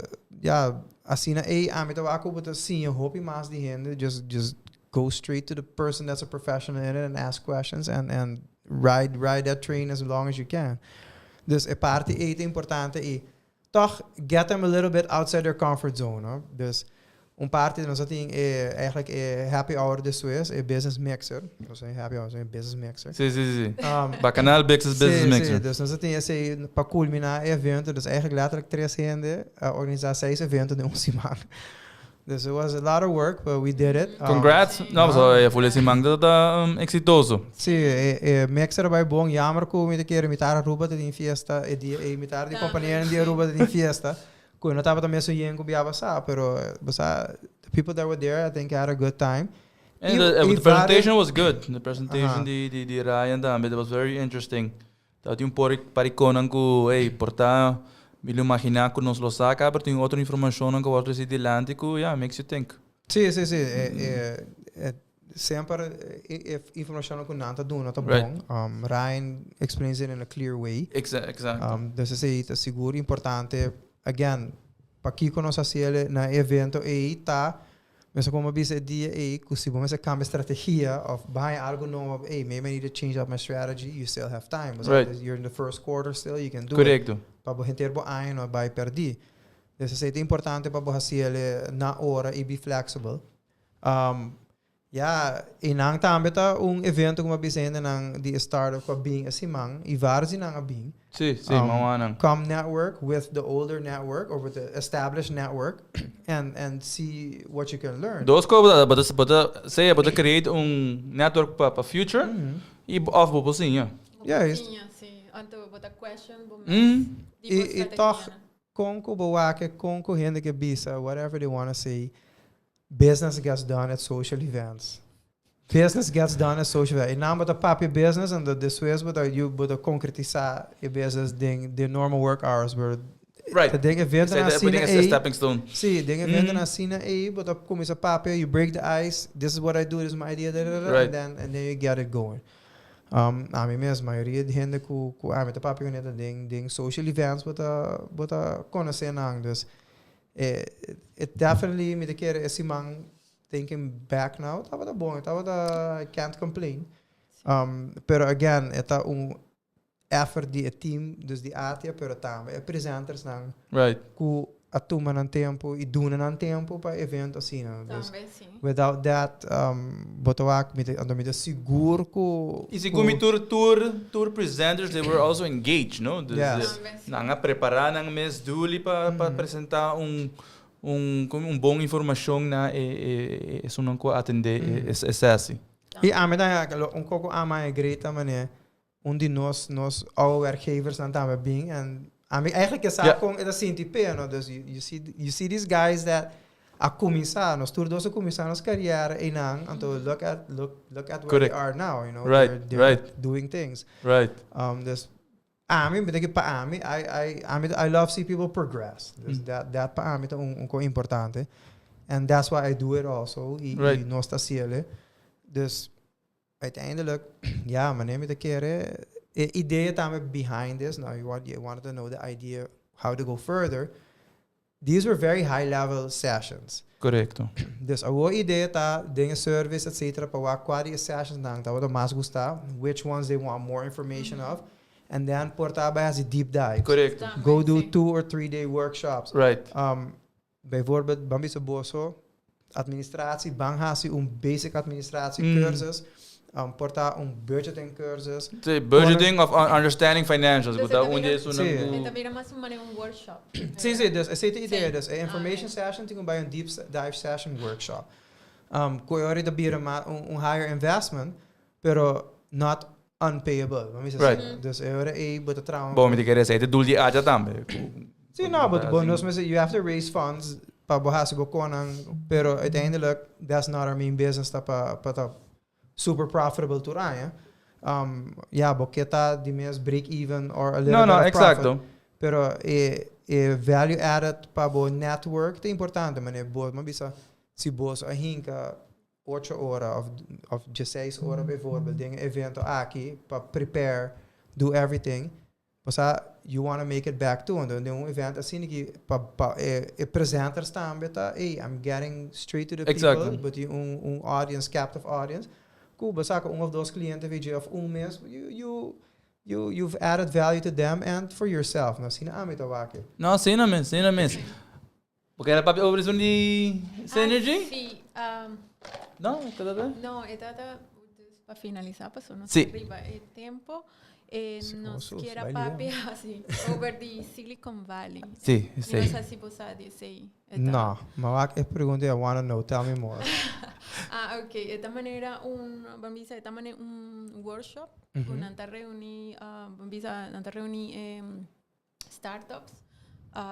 assim na ami dat aku buat sim, eu hoop mais die gente, just go straight to the person that's a professional in it and ask questions and ride that train as long as you can. Dus a parte é importante e toch get them a little bit outside their comfort zone. No? Dus parte nós temos eigenlijk happy hour de Swiss, business mixer. Nós temos happy hour, business mixer. Sim. Bacanal business mixer. Sim, dus nós temos para culminar evento, dus eigenlijk letterlijk 3 gente organizar 6 eventos de semana. Dus it was a lot of work, but we did it. Congrats. Foi semana exitoso. Sim, mixer vai bom. Jammer que me quer imitar a Aruba de fiesta, imitar de companhia de Aruba de fiesta. Que não estava também sonhando que ia passar, pero the people that were there, I think had a good time. And the presentation was good. The presentation de Ryan também was very interesting. Tava parikonan ko, porta me imaginar que nos lo saca, pero tem outra informação que eu recebi de lante que makes you think. Sim. Sempre informação que não está dando, tá bom. Ryan explains it in a clear way. Exactly. Dus é seguro, importante. Again, para que nós hacemos na evento mas como dice dia que se vamos cambiar estratégia of buying algo novo, maybe I need to change up my strategy, you still have time. Right. You're in the first quarter still, you can do Correcto. it. Para você ter bo ano vai perder. Isso é importante para você fazer na hora e be flexible. E nang também tá evento como bizena nang di startup com bing asimang e vários nang bing. Sim, mawanang. Come network with the older network or with the established network and see what you can learn. Dos coisas, but create network para future e off bo sim, Sim. Então, but a question e toch conco boake conco gente que bisa whatever they want to say. Business gets done at social events. Business gets done at social events. En naam de papi business en de Swiss moet concretiseren je business ding, de normal work hours. Right. De dingen vinden naar Sina a stepping stone. Zie, dingen vinden naar Sina but dan kom je papi, you break the ice. This is what I do. This is my idea. Right. And then you get it going. A mim mesmo, a maioria de gente que met de papi net ding social events wat conhecer nang dus. It definitely me the kere is man thinking back now. Tava bom, I can't complain. Pero again, eta effort die team, dus die ATIA, pero também presenters nang. Right. Ku atuma ng tempo, iduna ng tempo pa evento assim, dus sim. without that, botawak me the seguro ko. E se como tour presenters, they were also engaged, no? Yes. Nanga preparar nang mes duli para apresentar bom informação na isso não co atender é assim. E ameda coco ama great mané onde nós oude werkgevers dan daar bing en eigenlijk is dat gewoon dat zien type no dus you see these guys that a começar nós todos começar nossa carreira em ang until look at where they are now, you know. Right. They're doing things. Right. This Ami, betekent pa ami, I love see people progress. Dus dat pa ami is importante. And that's why I do it also. Right. No sta ciele. Dus uiteindelijk, ja, maar neem je de keren. Ideeën daarmee behind this. Now you wanted to know the idea how to go further. These were very high level sessions. Correcto. Dus a ideia tá, dingen service, etc. Para quali sessions nang tá, what mais gostar, which ones they want more information of, and then portar by as a deep dive. Correcto. Go do 2 or 3 day workshops. Right. Bijvoorbeeld, Bambi sa boso, administratie, banghasi, basic administratie cursus, portar budgeting cursus. Budgeting of understanding financials. Dus Buta ito unde bira- is unang Ito bira mas un workshop. Sim, dus essa é a ideia. Sim. Dus a information session tem bij een deep dive session workshop. Kun je already bieden higher investment, pero not unpayable. Right. Dus but the trauma. Bom, me querer say, dul di aja tambe. Sim, no, but bonus, you have to raise funds para bohasi bokonang, pero uiteindelijk that's not our main business pa super profitable to run. Yeah, boketa di mes break even or a little bit of exacto. profit. Pero value added pa bo network te importante, mane bo mabisa si boss a hinka 8 horas of 16 horas bijvoorbeeld dingen evento aqui pa prepare do everything. Basta you want to make it back to and then event assim que pa presenter staan beta, hey, I'm getting straight to the Exactly. people, but you audience, captive audience. Cool, basta ka of those clientes VG of mes, you've added value to them and for yourself. Nou, sina amit awake. No, sina mes. Porque era papi over di synergy? Sí. No, tadada. No, para finalizar, pues no Sí. arriba el tiempo. Nos Jesús, quiera baile, papi así, over the Silicon Valley. Sí, No sí. sé si vos sabes, sí. No, mawak es pregunta, I want to know, tell me more. Ok. De esta manera, un workshop, con anta reuni startups,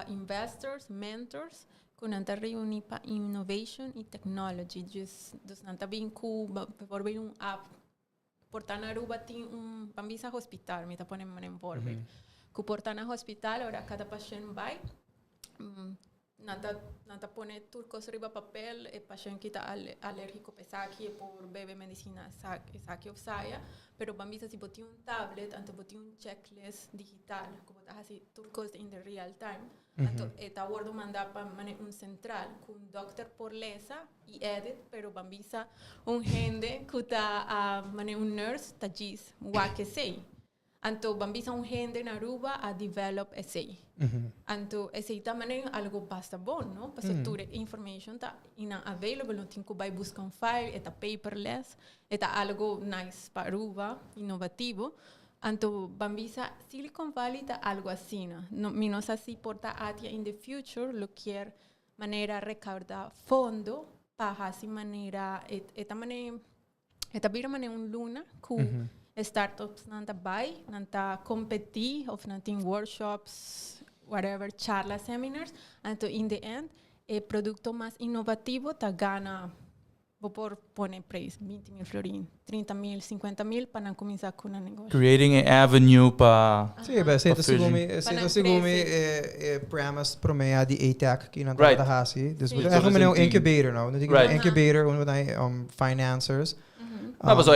investors, mentors, con anta reuni pa innovation y technology. Dus nanta bin ku, por ver un app, portana Aruba tem pambisa hospital, me tá ponen envolver. Ku portana hospital, ora cada paciente vai, nanta pone turcos riba papel, e paciente que tá alérgico pesaki por bebe medicina saki of saya, pero pambisa si boti un tablet, anto boti un checklist digital, como tá así turcos in the real time. Anto eta wordo manda pa un central con doctor por lesa y edit, pero bambisa un gente kuta un nurse ta gis wa que sei. Anto bambisa un gente na Aruba a develop essay. Anto essay ta algo basta bon, no? Pasa ture information ta ina available, no tinko by busca un file, eta paperless, eta algo nice pa Aruba, innovativo. Anto bambisa Silicon Valley ta algo así, no minos así porta ATIA in the future lo quier manera recaudar fondo para así manera eta bira manera un luna ku startups nanta buy nanta competi of nantin workshops whatever charlas seminars anto in the end el producto más innovativo ta gana por poner preço, 20.000 florin, 30.000, 50.000 para começar com o negócio. Creating an avenue pa... Sim, beh, se segumi premise pro me di ATAC que não tá hasi. Dus we hebben een incubator nou. Dat is incubator en financiers. Mas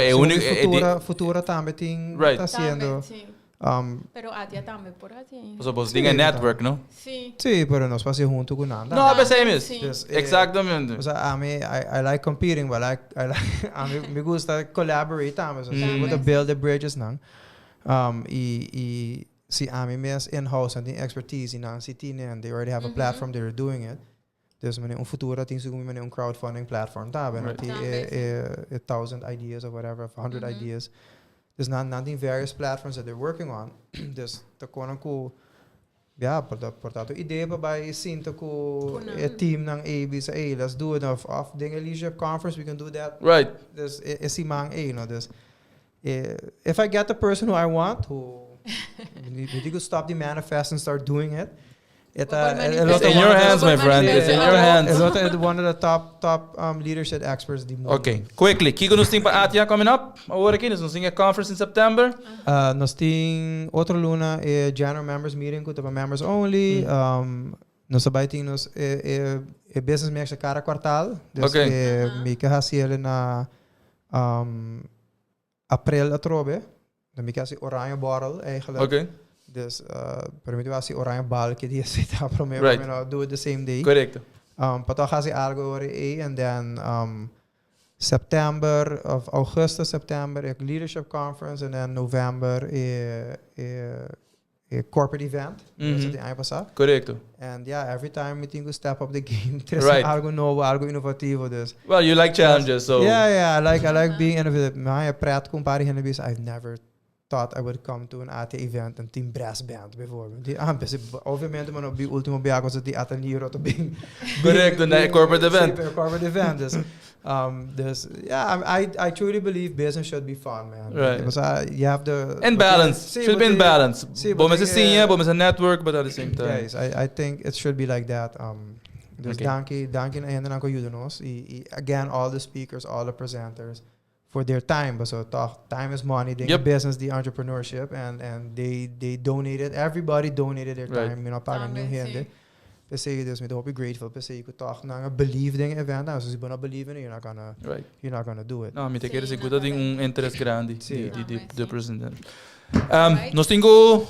Futura também tem tá sendo. Pero ATIA também por assim. So, vos diga network, no? Sim. Sim, pero nós fazemos junto com nada. No, but same is. Sim. Exactamente. O sea, I like competing, but me gusta collaborate também. So, we want to build the bridges now. Si mes in-house and the expertise in city and they already have a platform, they're doing it. Dus een futura tem een crowdfunding platform daar ben 1,000 ideas or whatever, of 100 ideas. Dus na die various platforms that they're working on. Dus te konen ko ja, portato idee bij Sinto ko team ng AB sa let's do it of dingen leadership conference, we can do that. Right. Dus si mang dus if I get the person who I want, who we need to stop the manifest and start doing it. It's in your hands, my friend. It's in your hands. It's one of the top leadership experts. Okay, quickly. Kiko nos tem para ATIA coming up. Agora aqui, nos tem a conference in September. Nos tem outra luna é general members meeting com para members only. Nos sabay ting nos business mexe cada quartal. Dus me que haciele na april atrobe. Dan me que haci oranje bottle eigenlijk. Okay. Dus permito haci oranje bal que dia se tá para mim, do it the same day. Correcto. Pato haci algo ore and then September of Augustus September a leadership conference and then November a corporate event. Correcto. And yeah, every time we think we step up the game, there's algo novo, algo innovativo. Dus. Well, you like challenges, so yeah, I like being innovative. My pret compare I've never thought I would come to an ATIA event and team brass band bijvoorbeeld. Obviamente, maar op die ultimo biago zit die atelier te being. Correct, een corporate event. Corporate event. Dus yeah, I truly believe business should be fun, man. Right. Because you have the and balance. Should be in balance. Bom is a senior, bom is a network, but at the same time. Yes, I think it should be like that. Dus dankie na en dan nos. Again, all the speakers, all the presenters. For their time, but so time is money. They business, the entrepreneurship, and they donated. Everybody donated their time. You know, pagan new hende. They say this. Me hope be grateful. They say you could talk na believe ding event. So if you don't believe in it, you're not gonna do it. No, me te queres seguir ding interest grande. The president. Nós tenho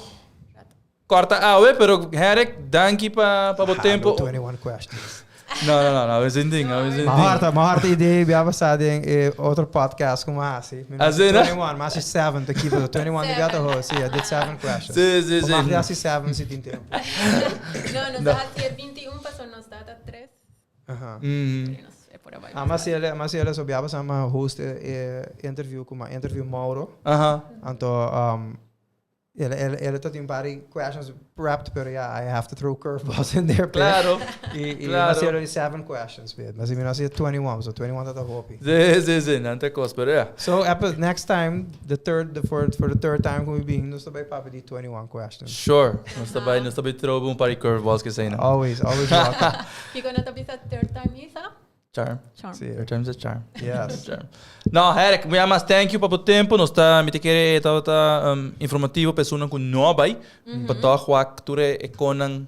corta awe, pero Herek, dankie pa o tempo. 21 questions. No, is in ding. Maar harte idee, we hebben samen other podcast com Masi. 21, Masi 7 to keep it 21 we got to host. Yeah, did 7 questions. Sim. Maar Masi 7 zit in tempo. Nos dá 21 passou nos dá 3. Mas ele so biaba sama host interview com interview Mauro. Anto ele tá tem pari questions prepped, pero I have to throw curveballs in there. Claro. Mas ele 7 questions, mas eu não sei 21, so 21 tá hopi. Sim, não tem coisa, pero yeah. So next time, for the third time we being, nós também papo de 21 questions. Sure. Nós também throw pari curveballs que sei não. Always welcome. Fico na tabisa third time isa. Charm. Third time's a charm. Yes. Charm. No, Herek, mas thank you para o tempo. Nós tá me te querer informativo pessoa com nova, para tocar ture econan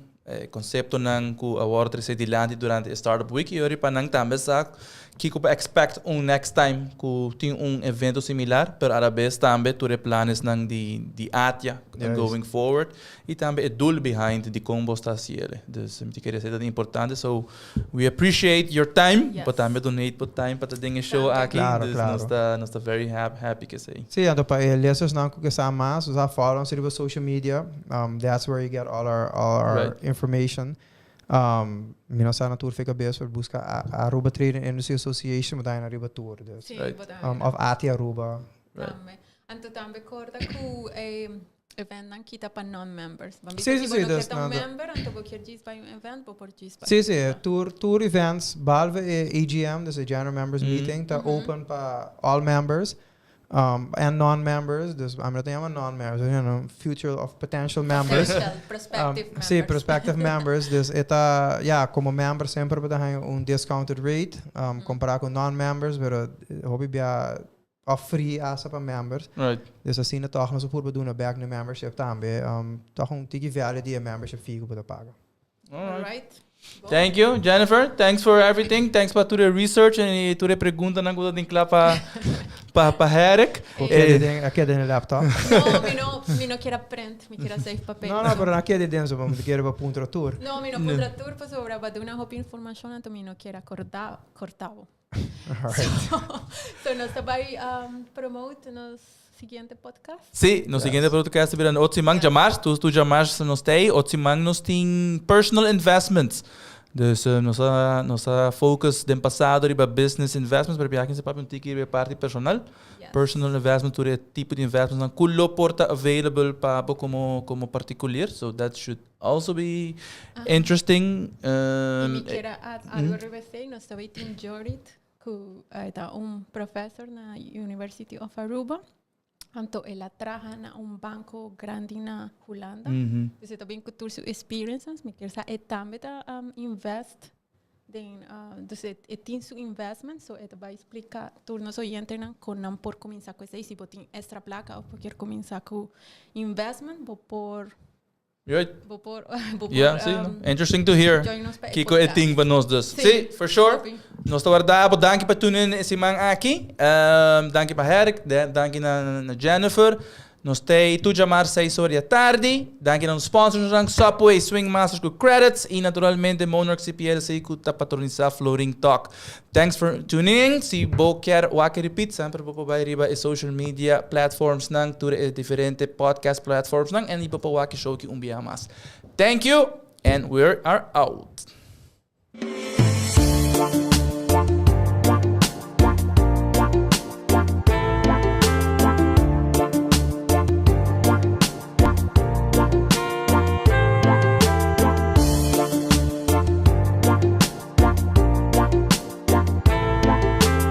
concepto nang ku award rese dilante durante Startup Week e ori panang também sa que expect next time ku tem evento similar, pero arabes também ture planes nang di ATIA going forward e também doel behind the combo sta ciele. Dus me querer ser dat importante, so we appreciate your time, but também donate por time para dinge show aqui. Dus nós tá very happy que sei. Sim, então para eles não que sa mais, os follow sobre social media. That's where you get all our information. Minha sana tour fica bem para buscar a Aruba Trading Industry Association, mas daí na Aruba Tour, dus. Of ATIA Aruba. Anto também corda ku event nan kita pa non-members. Sim, dus member anto bo quer diz para event bo por diz pa. Sim, tour events, balve AGM, dus a general members meeting, tá open para all members. And non-members, dus I'm not saying non-members, future of potential members. Prospective members. Sí, prospective members. Dus ita, como member sempre tem discounted rate, comparado com non-members, pero hobby bia free asa para members. Right. Dus assim na toch nós por doen back na membership também, toch tiki value die membership fee para pagar. All right. Thank you, Jennifer. Thanks for everything. Thanks para tua research e tua pergunta na coisa de lá para Herek. Aqui dentro do laptop. No, mi no quero print, mi quero save papel. No, pero aqui dentro vamos querer para punto tour. No, mi no punto tour para sobre para dar uma informação, então mi no quero cortado. So nós vai promote nos seguinte podcast? Sim, no seguinte podcast virá Otsimang Jamars, tu Jamars nos tem, Otsimang nos tem personal investments. Dus nossa focus do passado riba business investments, para biakin se papi tiki riba parte personal. Personal investment to tipo de investments na kullo porta available para como particular, so that should also be interesting. Mi quero algo revesei, nós também tem Qredits, que é professor na University of Aruba. Então, ela trabalha na banco grande na Holanda. Você também com todas as experiências, me quer saber também invest. Dus het is een investment, so het vai explicar turnos oyentes com por começar com isso, se botem extra placa ou porque começar com investment, por Right. Interesting to hear. Kiko eting ba nos dus. See, for sure. Nos guardado, danke pa tunin esse man aqui. Danke pa Herk, danke na Jennifer. Nos stay tu jamar 6 horas da tarde. Danke nos sponsors ng Sopi, SwingMasterz com Qredits e naturalmente Monarch CPLC com ta patronizar FLORIN Talk. Thanks for tuning in. Si bo quer repeat sempre po ba riba e social media platforms nang tu diferente podcast platforms nang and ipo pa show ki mas. Thank you and we are out.